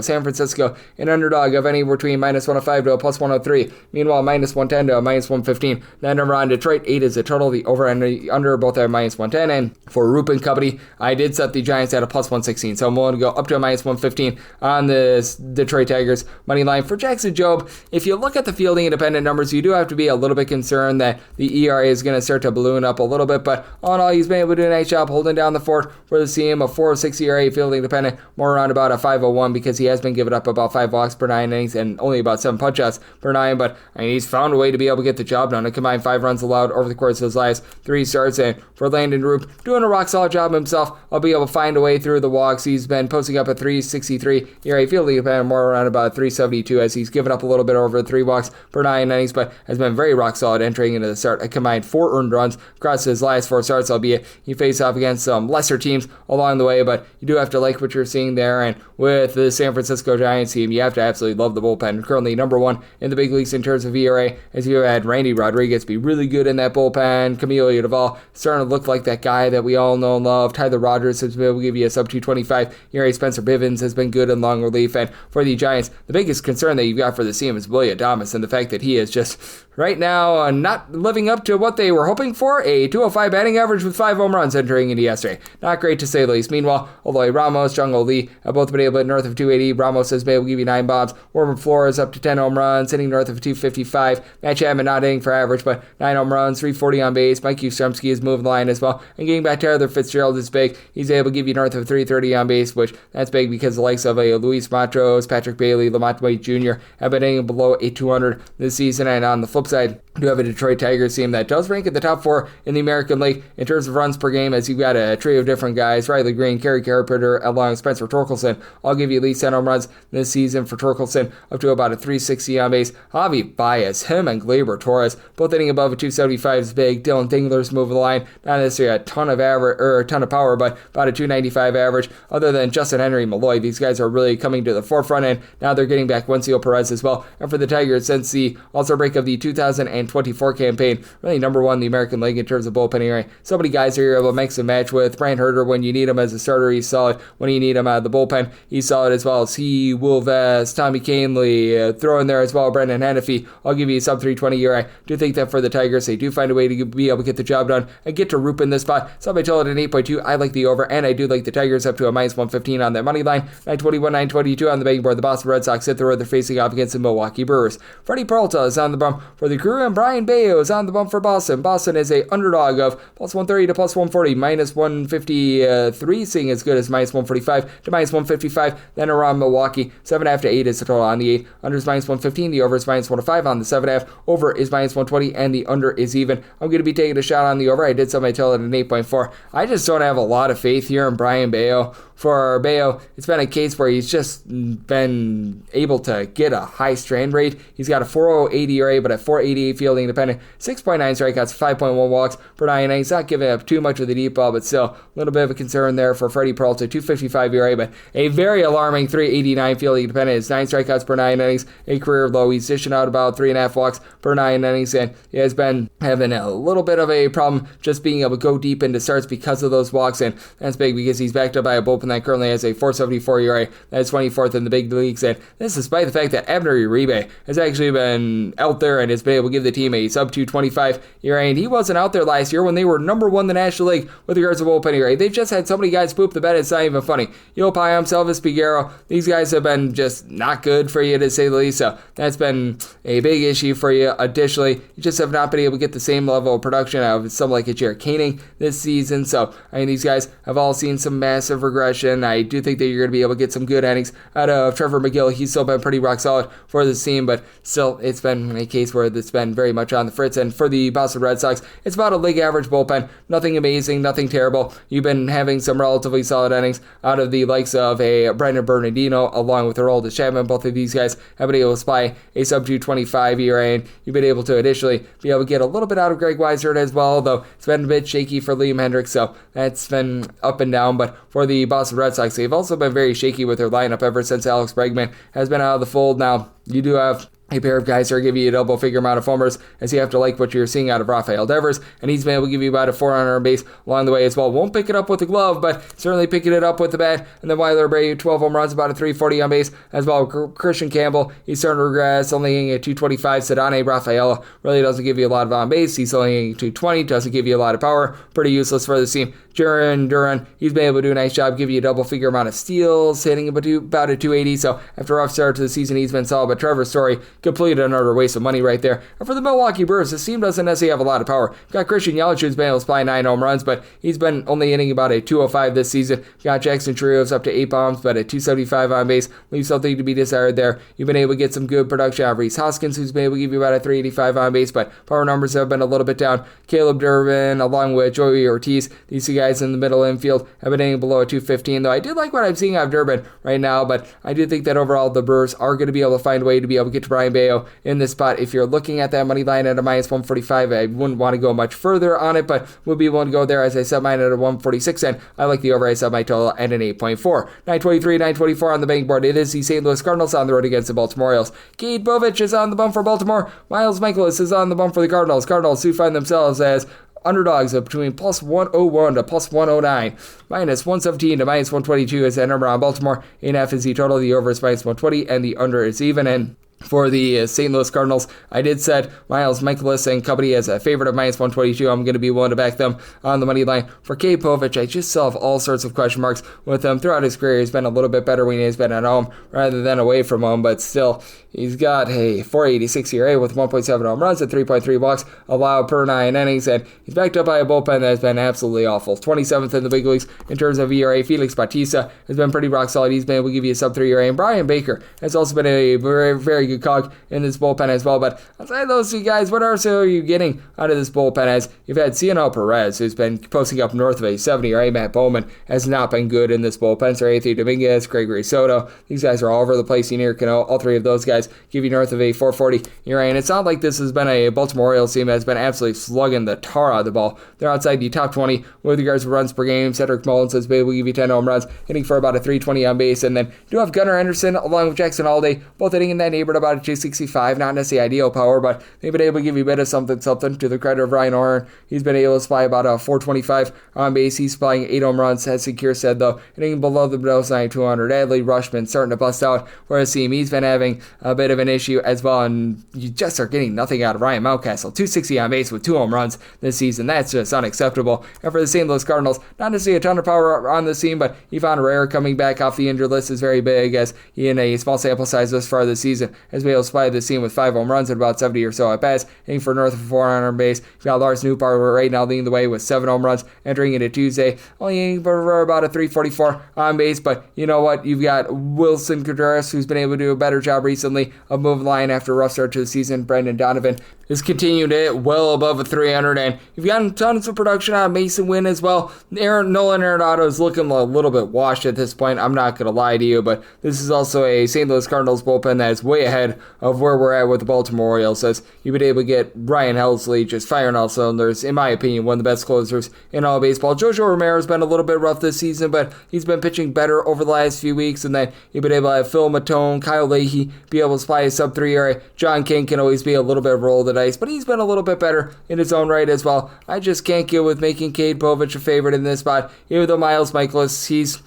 San Francisco, an underdog of anywhere between minus 105 to a plus 103. Meanwhile, minus 110 to a minus 115. That number on Detroit, 8 is the total. The over and the under both are minus 110. And for Roop and company, I did set the Giants at a plus 116. So I'm willing to go up to a minus 115 on the Detroit Tigers money line. For Jackson Jobe, if you look at the fielding independent numbers, you do have to be a little bit concerned that the ERA is going to start to balloon up a little bit. But all in all, he's been able to do a nice job holding down the fort for the CM. A 4.06 ERA fielding independent, more around about a 5.01 because he has been giving up about 5 walks per 9 innings and only about 7 punch-outs per 9. But I mean, he's found a way to be able to get the job done. A combined 5 runs allowed over the course of his last 3 starts. And for Landon Roop, doing a rock solid job himself, I'll be able to find a way through the walks. He's been posting up a 3.63 ERA fielding independent, more around about 3.72 as he's given up a little bit over 3 walks per 9 innings, but has been very rock solid entering into the start. A combined 4 earned runs across his last 4 starts, albeit he faced off against some lesser teams along the way, but you do have to like what you're seeing there. And with the San Francisco Giants team, you have to absolutely love the bullpen. Currently number 1 in the big leagues in terms of ERA, as you had Randy Rodriguez be really good in that bullpen. Camilo Duvall starting to look like that guy that we all know and love. Tyler Rogers has been able to give you a sub 225 ERA. Spencer Bivens has been good in long relief. And for the Giants, the biggest concern that you've got for the team is Willie Adames, and the fact that he is just right now not living up to what they were hoping for. A 205 batting average with 5 home runs entering into yesterday. Not great to say the least. Meanwhile, Eloy Ramos, Jung-Ho Lee have both been able to hit north of 280. Ramos has been able to give you 9 bombs. Warren Flores up to 10 home runs, hitting north of 255. Matt Chapman not hitting for average, but 9 home runs, 340 on base. Mike Yastrzemski is moving the line as well. And getting back to Tyler Fitzgerald is big. He's able to give you north of 330 on base, which that's big because the likes of Luis Matros, Patrick Bailey, Lamont White Jr. have been hitting below 8,200 this season. And on the flip side, you have a Detroit Tigers team that does rank at the top 4 in the American League in terms of runs per game, as you've got a trio of different guys. Riley Green, Kerry Carpenter, along with Spencer Torkelson. I'll give you at least 10 home runs this season for Torkelson, up to about a 360 on base. Javi Baez, him and Gleyber Torres, both hitting above a 275 is big. Dylan Dingler's moving the line. Not necessarily a ton of average or a ton of power, but about a 295 average. Other than Justin Henry, Malloy, these guys are really coming to the forefront, and now they're getting back Wencio Perez as well. And for the Tigers, since the All-Star break of the 2024 campaign, really number 1 in the American League in terms of bullpen ERA. So many guys are able to mix and match with. Brian Herter, when you need him as a starter, he's solid. When you need him out of the bullpen, he's solid as well. As he, Will Vest, Tommy Kahnle, throw in there as well, Brendan Hennefy. I'll give you a sub 320 ERA. I do think that for the Tigers, they do find a way to be able to get the job done and get to Roop in this spot. Somebody told it an 8.2. I like the over, and I do like the Tigers up to a minus 115 on that money line. 921, 922 on the betting board. The Boston Red Sox hit the road. They're facing off against the Milwaukee Brewers. Freddie Peralta is on the bump for the Crew, and Brian Bayo is on the bump for Boston. Boston is a underdog of plus 130 to plus 140, minus 153, seeing as good as minus 145 to minus 155. Then around Milwaukee, 7.5 to 8 is the total on the 8. Under is minus 115. The over is minus 105 on the 7.5. Over is minus 120, and the under is even. I'm going to be taking a shot on the over. I did somebody tell it an 8.4. I just don't have a lot of faith here in Brian Bayo. For Bayo, it's been a case where he's just been able to get a high strand rate. He's got a 4.08 ERA, but a 4.88 fielding independent, 6.9 strikeouts, 5.1 walks per 9 innings. He's not giving up too much of the deep ball, but still a little bit of a concern there for Freddie Peralta. 2.55 ERA, but a very alarming 3.89 fielding independent. It's 9 strikeouts per 9 innings, a career low. He's dishing out about 3.5 walks per 9 innings, and he has been having a little bit of a problem just being able to go deep into starts because of those walks, and that's big because he's backed up by a bullpen and that currently has a 4.74 ERA. That's 24th in the big leagues, and this despite the fact that Abner Uribe has actually been out there and has been able to give the team a sub 2.25 ERA, and he wasn't out there last year when they were number one in the National League with regards to bullpen ERA. They've just had so many guys poop the bed, it's not even funny. Yo Payam, Salvis Figueroa, these guys have been just not good for you, to say the least, so that's been a big issue for you. Additionally, you just have not been able to get the same level of production out of someone like a Jarrett Koenig this season, so I mean, these guys have all seen some massive regression. I do think that you're going to be able to get some good innings out of Trevor McGill. He's still been pretty rock solid for this team, but still, it's been a case where it's been very much on the fritz. And for the Boston Red Sox, it's about a league average bullpen. Nothing amazing, nothing terrible. You've been having some relatively solid innings out of the likes of a Brandon Bernardino along with Aroldis Chapman. Both of these guys have been able to supply a sub 2.25 ERA, and you've been able to additionally be able to get a little bit out of Greg Weissert as well, though it's been a bit shaky for Liam Hendriks, so that's been up and down. But for the Boston Red Sox, they've also been very shaky with their lineup ever since Alex Bregman has been out of the fold. Now, you do have a pair of guys that are giving you a double-figure amount of homers, as you have to like what you're seeing out of Rafael Devers, and he's been able to give you about a 400 on base along the way as well. Won't pick it up with the glove, but certainly picking it up with the bat. And then Weiler Bray, 12 home runs, about a 340 on base as well. Christian Campbell, he's starting to regress, only hitting a 225. Sedane Rafaela really doesn't give you a lot of on base. He's only hitting 220, doesn't give you a lot of power. Pretty useless for this team. Jaron Duran, he's been able to do a nice job, give you a double-figure amount of steals, hitting about a 280. So after a rough start to the season, he's been solid. But Trevor Story completed another waste of money right there. And for the Milwaukee Brewers, this team doesn't necessarily have a lot of power. Got Christian Yelich, who's been able to supply 9 home runs, but he's been only hitting about a 205 this season. Got Jackson Trios up to 8 bombs, but a 275 on base. Leaves something to be desired there. You've been able to get some good production out of Rhys Hoskins, who's been able to give you about a 385 on base, but power numbers have been a little bit down. Caleb Durbin, along with Joey Ortiz, these two guys in the middle infield have been hitting below a 215, though I do like what I'm seeing out of Durbin right now, but I do think that overall the Brewers are going to be able to find a way to be able to get to Brian Bayo in this spot. If you're looking at that money line at a minus 145, I wouldn't want to go much further on it, but would be willing to go there as I set mine at a 146, and I like the over. I set my total at an 8.4. 923, 924 on the betting board. It is the St. Louis Cardinals on the road against the Baltimore Orioles. Cade Bovich is on the bump for Baltimore. Miles Michaelis is on the bump for the Cardinals. Cardinals do find themselves as underdogs of between plus 101 to plus 109, minus 117 to minus 122 is the number on Baltimore. 8.5 is the total. The over is minus 120, and the under is even. And for the St. Louis Cardinals, I did set Miles Michaelis and company as a favorite of minus 122. I'm going to be willing to back them on the money line. For Cade Povich, I just still have all sorts of question marks with him. Throughout his career, he's been a little bit better when he's been at home rather than away from home, but still, he's got a 4.86 ERA with 1.7 home runs and 3.3 walks allowed per 9 innings, and he's backed up by a bullpen that has been absolutely awful. 27th in the big leagues in terms of ERA. Felix Bautista has been pretty rock solid. He's been able to give you a sub-3 ERA, and Brian Baker has also been a very, very good cog in this bullpen as well. But outside of those two guys, what else are you getting out of this bullpen? As you've had Cionel Perez, who's been posting up north of a 70 ERA. Matt Bowman has not been good in this bullpen. So Anthony Dominguez, Gregory Soto, these guys are all over the place. Ynier Cano, all three of those guys give you north of a 440 ERA. And it's not like this has been a Baltimore Orioles team that has been absolutely slugging the tar out of the ball. They're outside the top 20 with regards to runs per game. Cedric Mullins has been able to give you 10 home runs, hitting for about a 320 on base. And then you do have Gunnar Henderson along with Jackson Alday, both hitting in that neighborhood about a 265. Not necessarily ideal power, but they've been able to give you a bit of something to the credit of Ryan Oren. He's been able to supply about a 425 on base. He's supplying 8 home runs, as Secure said, though, hitting below the nose line 200. Adley Rushman starting to bust out for his team. He's been having a bit of an issue as well, and you just are getting nothing out of Ryan Mountcastle. 260 on base with 2 home runs this season. That's just unacceptable. And for the St. Louis Cardinals, not necessarily a ton of power on this team, but Ivan Herrera coming back off the injured list is very big, as he, in a small sample size thus far this season, has been able to supply this team with 5 home runs at about 70 or so at bats, hitting for north of 400 on base. You've got Lars Nootbaar right now leading the way with 7 home runs entering into Tuesday, only hitting for about a 344 on base. But you know what? You've got Wilson Contreras, who's been able to do a better job recently of moving the line after a rough start to the season. Brendan Donovan has continued to hit well above a 300, and you've gotten tons of production out of Mason Wynn as well. Nolan Arenado is looking a little bit washed at this point. I'm not going to lie to you, but this is also a St. Louis Cardinals bullpen that is way ahead of where we're at with the Baltimore Orioles, as you've been able to get Ryan Helsley just firing all cylinders. In my opinion, one of the best closers in all baseball. Jojo Romero's been a little bit rough this season, but he's been pitching better over the last few weeks, and then you've been able to have Phil Matone, Kyle Leahy be able to supply a sub-3 ERA. John King can always be a little bit of a roll of the dice, but he's been a little bit better in his own right as well. I just can't get with making Cade Povich a favorite in this spot, even though Miles Michaelis, he's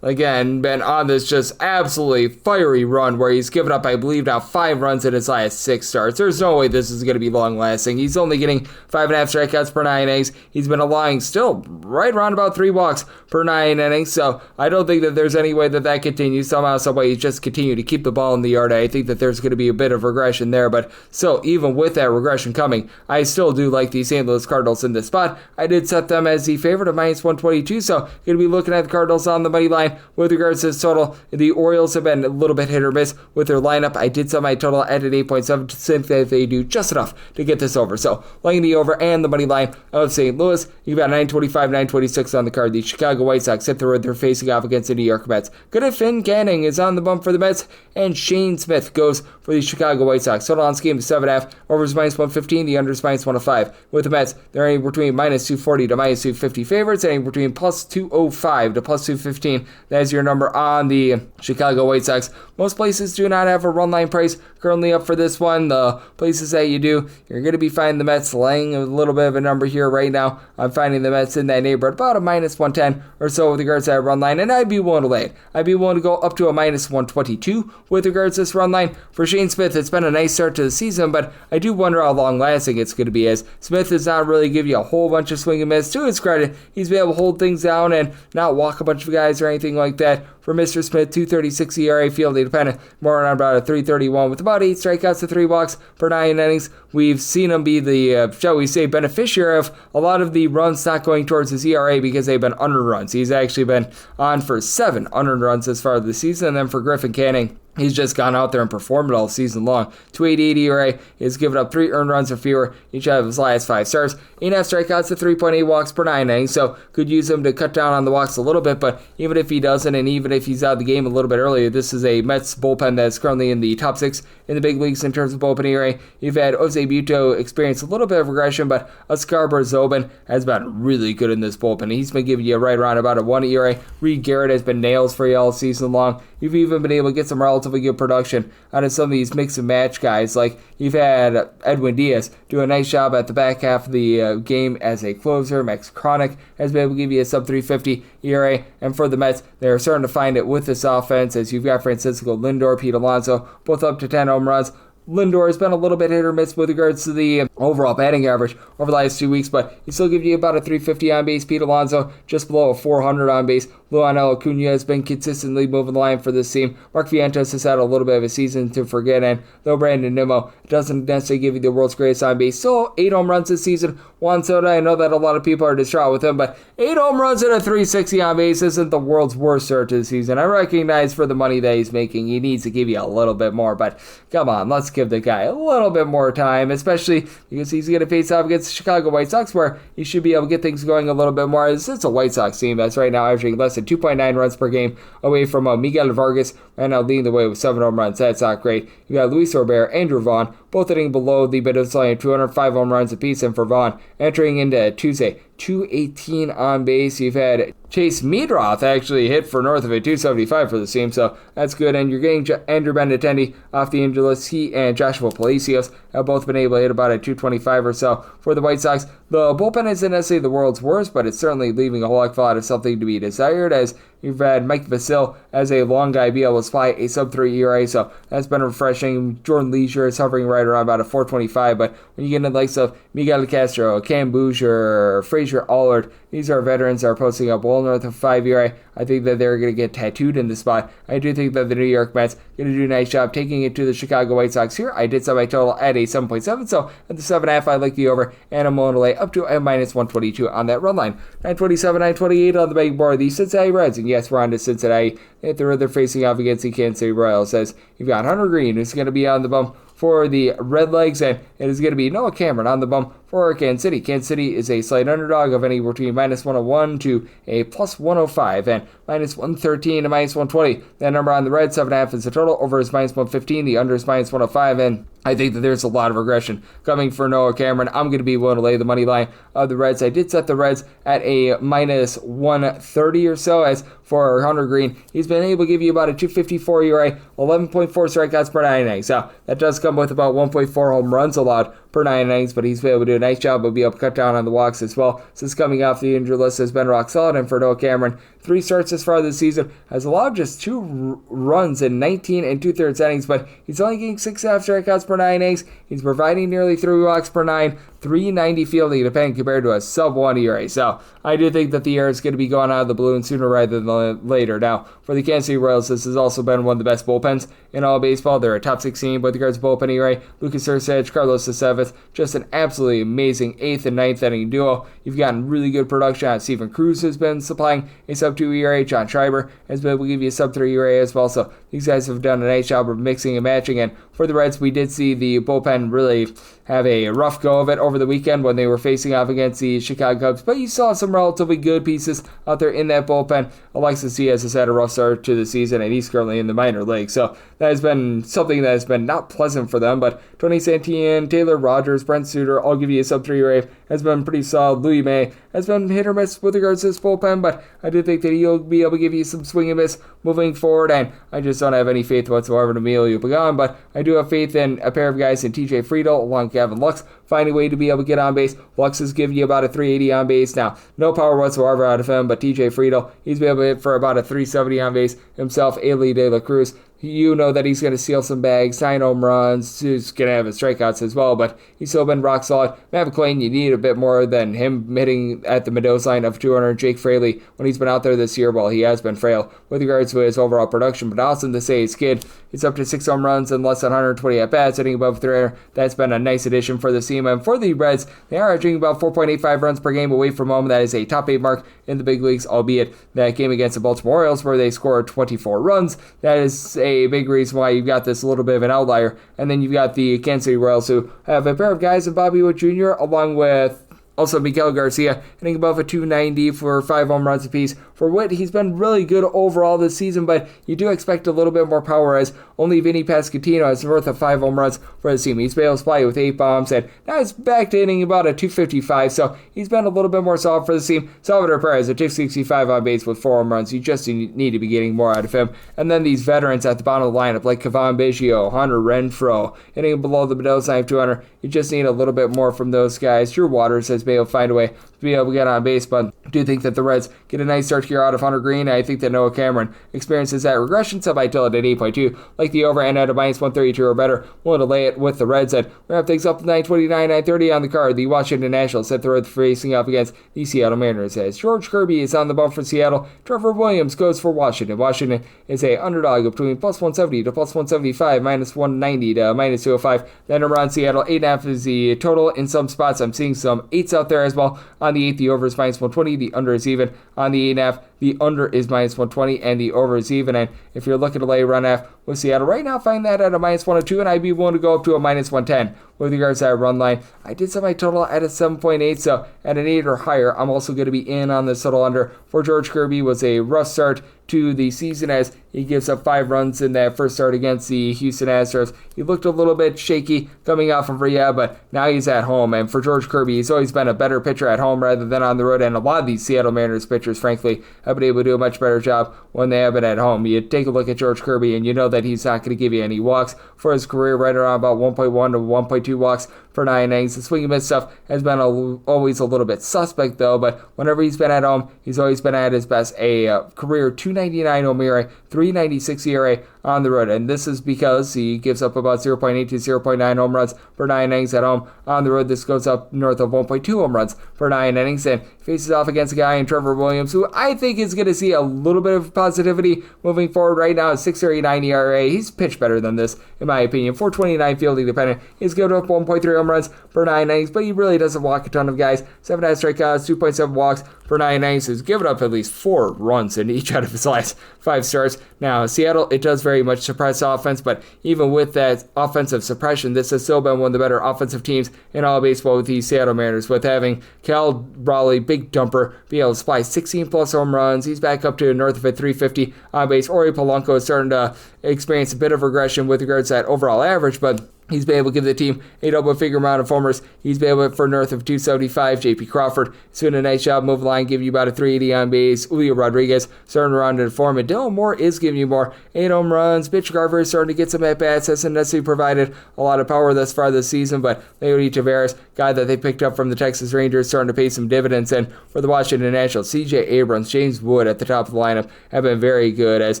again, been on this just absolutely fiery run where he's given up, I believe, now 5 runs in his last 6 starts. There's no way this is going to be long-lasting. He's only getting 5.5 strikeouts per 9 innings. He's been allowing still right around about 3 walks per 9 innings, so I don't think that there's any way that continues. Somehow, some way, he's just continue to keep the ball in the yard. I think that there's going to be a bit of regression there, but still, even with that regression coming, I still do like the St. Louis Cardinals in this spot. I did set them as the favorite of -122, so going to be looking at the Cardinals on the money line with regards to this total. The Orioles have been a little bit hit or miss with their lineup. I did set my total at an 8.7 to think that they do just enough to get this over. So, liking the over and the money line of St. Louis, you've got 925, 926 on the card. The Chicago White Sox hit the road. They're facing off against the New York Mets. Good at Finn Canning is on the bump for the Mets, and Shane Smith goes for the Chicago White Sox. Total on this game is 7.5. Over is -115. The under is -105. With the Mets, they're anywhere between -240 to -250 favorites, anywhere between +205 to +215. That is your number on the Chicago White Sox. Most places do not have a run line price currently up for this one. The places that you do, you're going to be finding the Mets laying a little bit of a number here right now. I'm finding the Mets in that neighborhood, about a -110 or so with regards to that run line, and I'd be willing to lay it. I'd be willing to go up to a -122 with regards to this run line. For Shane Smith, it's been a nice start to the season, but I do wonder how long lasting it's going to be, as Smith does not really give you a whole bunch of swing and miss. To his credit, he's been able to hold things down and not walk a bunch of guys or anything like that. For Mr. Smith, 2.36 ERA, fielding dependent, more around about a 3.31 with about 8 strikeouts to 3 walks per 9 innings. We've seen him be the, shall we say, beneficiary of a lot of the runs not going towards his ERA because they've been unearned runs. He's actually been on for 7 unearned runs as far as the season, and then for Griffin Canning, he's just gone out there and performed all season long. 2.88 ERA. He's given up 3 earned runs or fewer each out of his last 5 starts. 8.5 strikeouts to 3.8 walks per 9 innings, so could use him to cut down on the walks a little bit, but even if he doesn't, and even if he's out of the game a little bit earlier, this is a Mets bullpen that's currently in the top 6 in the big leagues in terms of bullpen ERA. You've had Jose Buto experience a little bit of regression, but Oscar Zobin has been really good in this bullpen. He's been giving you right around about a 1 ERA. Reed Garrett has been nails for you all season long. You've even been able to get some relatively good production out of some of these mix and match guys. Like you've had Edwin Diaz do a nice job at the back half of the game as a closer. Max Chronic has been able to give you a sub 350 ERA. And for the Mets, they're starting to find it with this offense, as you've got Francisco Lindor, Pete Alonso, both up to 10 home runs. Lindor has been a little bit hit or miss with regards to the overall batting average over the last 2 weeks, but he still gives you about a 350 on base. Pete Alonso just below a 400 on base. Luanel Acuna has been consistently moving the line for this team. Mark Vientos has had a little bit of a season to forget, and though Brandon Nimmo doesn't necessarily give you the world's greatest on base, still 8 home runs this season. Juan Soto, I know that a lot of people are distraught with him, but 8 home runs and a 360 on base isn't the world's worst start to the season. I recognize for the money that he's making, he needs to give you a little bit more, but come on, let's give the guy a little bit more time, especially because he's going to face off against the Chicago White Sox, where he should be able to get things going a little bit more. It's a White Sox team that's right now averaging less than 2.9 runs per game away from Miguel Vargas, right now leading the way with 7 home runs. That's not great. You got Luis Robert, Andrew Vaughn, both hitting below the bid of the line, 205 home runs apiece, and for Vaughn, entering into Tuesday, 218 on base. You've had Chase Meadroth actually hit for north of a 275 for the team, so that's good. And you're getting Andrew Benintendi off the injury list. He and Joshua Palacios have both been able to hit about a 225 or so for the White Sox. The bullpen isn't necessarily the world's worst, but it's certainly leaving a whole heck of a lot of something to be desired, as you've had Mike Vasil as a long guy be able to supply a sub-3 ERA, so that's been refreshing. Jordan Leisure is hovering right around about a 425, but when you get into the likes of Miguel Castro, Cam Bouger, Frazier Allard, these are veterans that are posting up well north of 5 ERA. I think that they're going to get tattooed in the spot. I do think that the New York Mets going to do a nice job taking it to the Chicago White Sox here. I did set my total at a 7.7, so at the 7.5, I like the over, and I'm willing to lay up to a -122 on that run line. 927, 928 on the betting board. The Cincinnati Reds, and yes, we're on to Cincinnati. They're facing off against the Kansas City Royals, as you've got Hunter Green, who's going to be on the bump for the Redlegs, and it is going to be Noah Cameron on the bump for Kansas City. Kansas City is a slight underdog of anywhere between -101 to a +105, and -113 to -120. That number on the Red, 7.5 is the total. Over is -115. The under is -105, and I think that there's a lot of regression coming for Noah Cameron. I'm going to be willing to lay the money line of the Reds. I did set the Reds at a -130 or so. As for Hunter Green, he's been able to give you about a 254 ERA, 11.4 strikeouts per 9 innings. So that does come with about 1.4 home runs allowed per 9 innings, but he's been able to do a nice job of being able to cut down on the walks as well. Since coming off the injury list has been rock solid, and for Noah Cameron, 3 starts this far this season, has allowed just 2 runs in 19 and 2/3 innings, but he's only getting 6.5 strikeouts per 9 innings. He's providing nearly 3 walks per 9, 3.90 fielding depending compared to a sub-1 ERA. So I do think that the ERA is going to be going out of the balloon sooner rather than later. Now, for the Kansas City Royals, this has also been one of the best bullpens in all baseball. They're a top 16 with regards to bullpen ERA. Lucas Erceg, Carlos VII, just an absolutely amazing 8th and 9th inning duo. You've gotten really good production out of Steven Cruz, who's been supplying a sub-2 ERA. John Schreiber has been able to give you a sub-3 ERA as well. So these guys have done a nice job of mixing and matching. And for the Reds, we did see the bullpen really have a rough go of it over the weekend when they were facing off against the Chicago Cubs, but you saw some relatively good pieces out there in that bullpen. Alexis Diaz has had a rough start to the season, and he's currently in the minor league, so that has been something that has been not pleasant for them, but Tony Santillan, Taylor Rogers, Brent Suter, I'll give you a sub-3 ERA, has been pretty solid. Louis May has been hit or miss with regards to this bullpen, but I do think that he'll be able to give you some swing and miss moving forward, and I just don't have any faith whatsoever in Emilio Pagan, but I do have faith in a pair of guys in TJ Friedel along with Gavin Lux, find a way to be able to get on base. Lux has given you about a 380 on base. Now, no power whatsoever out of him, but TJ Friedel, he's been able to hit for about a 370 on base himself. Eli De La Cruz, you know that he's going to steal some bags, 9 home runs, he's going to have his strikeouts as well, but he's still been rock solid. Matt McClain, you need a bit more than him hitting at the Mendoza line of 200. Jake Fraley, when he's been out there this year, well, he has been frail with regards to his overall production, but awesome to say his kid, he's up to 6 home runs and less than 120 at-bats, hitting above 300. That's been a nice addition for the team, and for the Reds, they are averaging about 4.85 runs per game away from home. That is a top 8 mark in the big leagues, albeit that game against the Baltimore Orioles where they scored 24 runs. That is a big reason why you've got this a little bit of an outlier. And then you've got the Kansas City Royals, who have a pair of guys in Bobby Witt Jr. along with also Miguel Garcia, hitting above a 290 for 5 home runs apiece. For Witt, he's been really good overall this season, but you do expect a little bit more power as only Vinny Pasquantino has north of 5 home runs for his team. He's been able to play with 8 bombs, and now he's back to hitting about a 255, so he's been a little bit more solid for the team. Salvador Perez, a 265 on base with 4 home runs. You just need to be getting more out of him. And then these veterans at the bottom of the lineup, like Cavan Biggio, Hunter Renfroe, hitting below the Mendoza line of 200. You just need a little bit more from those guys. Drew Waters has been able to find a way to be able to get on base, but I do think that the Reds get a nice start here out of Hunter Green. I think that Noah Cameron experiences that regression, so I tell it at 8.2. Like the over and at a minus 132 or better. Willing to lay it with the Reds, and we have things up to 929, 930 on the card. The Washington Nationals set the Reds facing up against the Seattle Mariners as George Kirby is on the bump for Seattle. Trevor Williams goes for Washington. Washington is a underdog between plus 170 to plus 175, minus 190 to minus 205. Then around Seattle, 8.5 is the total. In some spots, I'm seeing some 8s out there as well. On the 8, the over is minus 120, the under is even. On the 8.5, the under is minus 120, and the over is even. And if you're looking to lay run half with Seattle right now, find that at a minus 102, and I'd be willing to go up to a minus 110 with regards to that run line. I did set my total at a 7.8, so at an 8 or higher, I'm also going to be in on this total under. For George Kirby, was a rough start to the season as he gives up 5 runs in that first start against the Houston Astros. He looked a little bit shaky coming off of rehab, but now he's at home. And for George Kirby, he's always been a better pitcher at home rather than on the road. And a lot of these Seattle Mariners pitchers, frankly, have been able to do a much better job when they have it at home. You take a look at George Kirby, and you know that he's not going to give you any walks for his career, right around about 1.1 to 1.2 walks for 9 innings. The swing and miss stuff has been always a little bit suspect, though, but whenever he's been at home, he's always been at his best. A career 299 OMERA, 396 ERA on the road, and this is because he gives up about 0.8 to 0.9 home runs per 9 innings at home. On the road, this goes up north of 1.2 home runs per 9 innings, and faces off against a guy in Trevor Williams, who I think is going to see a little bit of positivity moving forward. Right now, 6.39 ERA. He's pitched better than this, in my opinion. 4.29 fielding dependent. He's given up 1.3 home runs per 9 innings, but he really doesn't walk a ton of guys. 7.5 strikeouts, 2.7 walks per 9 innings. He's given up at least 4 runs in each out of his last 5 starts. Now, Seattle, it does very much suppress offense, but even with that offensive suppression, this has still been one of the better offensive teams in all baseball with the Seattle Mariners, with having Cal Raleigh, big dumper, be able to supply 16 plus home runs. He's back up to north of a 350 on base. Ori Polanco is starting to experience a bit of regression with regards to that overall average, but He's been able to give the team a double-figure amount of homers. He's been able for north of 275. J.P. Crawford is doing a nice job moving the line, giving you about a 380 on base. Julio Rodriguez starting around in form, and Dylan Moore is giving you more. 8 home runs. Mitch Garver is starting to get some at-bats. Hasn't necessarily provided a lot of power thus far this season, but Leody Taveras, guy that they picked up from the Texas Rangers, starting to pay some dividends. And for the Washington Nationals, C.J. Abrams, James Wood at the top of the lineup have been very good. As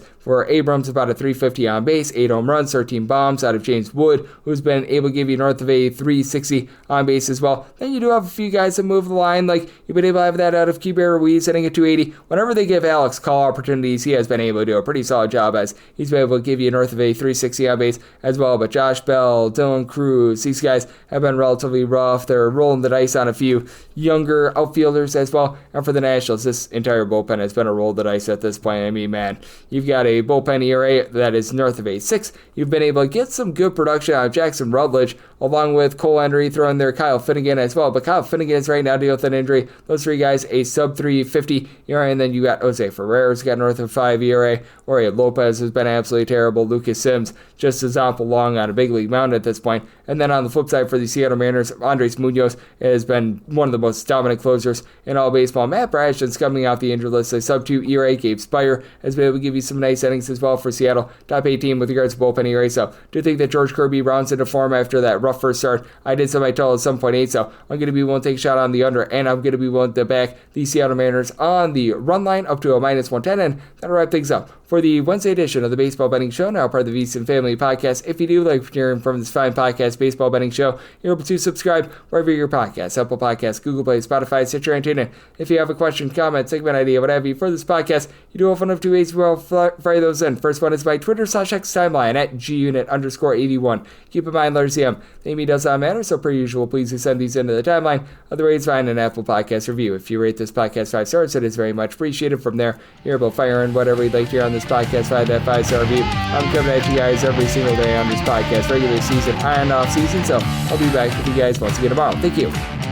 for Abrams, about a 350 on base, 8 home runs, 13 bombs out of James Wood, who's been able to give you north of a 360 on base as well. Then you do have a few guys that move the line, like you've been able to have that out of Keibert Ruiz hitting at 280. Whenever they give Alex call opportunities, he has been able to do a pretty solid job, as he's been able to give you north of a 360 on base as well. But Josh Bell, Dylan Cruz, these guys have been relatively rough. They're rolling the dice on a few younger outfielders as well. And for the Nationals, this entire bullpen has been a roll the dice at this point. I mean, man, you've got a bullpen ERA that is north of a 6. You've been able to get some good production out of Jackson Rutledge, along with Cole Henry, throwing there Kyle Finnegan as well. But Kyle Finnegan is right now dealing with an injury. Those three guys, a sub 350 ERA, and then you got Jose Ferrer's got north of 5 ERA. Jorge Lopez has been absolutely terrible. Lucas Sims just as awful long on a big league mound at this point. And then on the flip side for the Seattle Mariners, Andres Munoz has been one of the most dominant closers in all baseball. Matt Brashton's coming off the injured list, a sub 2 ERA. Gabe Spire has been able to give you some nice innings as well for Seattle. Top 18 with regards to bullpen ERA. So do think that George Kirby rounds into form after that rough first start. I did set my total at 7.8, so I'm going to be willing to take a shot on the under, and I'm going to be willing to back the Seattle Mariners on the run line up to a minus 110, and that'll wrap things up for the Wednesday edition of the Baseball Betting Show, now part of the VSiN Family Podcast. If you do like hearing from this fine podcast, Baseball Betting Show, you're able to subscribe wherever your podcasts, Apple Podcasts, Google Play, Spotify, Stitcher, and TuneIn. If you have a question, comment, segment idea, what have you for this podcast, you do have one of two ways we'll fire those in. First one is by Twitter/X timeline at @GUnit_81. Keep in mind, letters CM. The email does not matter, so per usual, please do send these into the timeline. Otherwise, find an Apple Podcast review. If you rate this podcast 5 stars, it is very much appreciated. From there, you're able to fire in whatever you'd like to hear on this podcast. Find that 5-star review. I'm coming at you guys every single day on this podcast, regular season and off season, so I'll be back with you guys once again tomorrow. Thank you.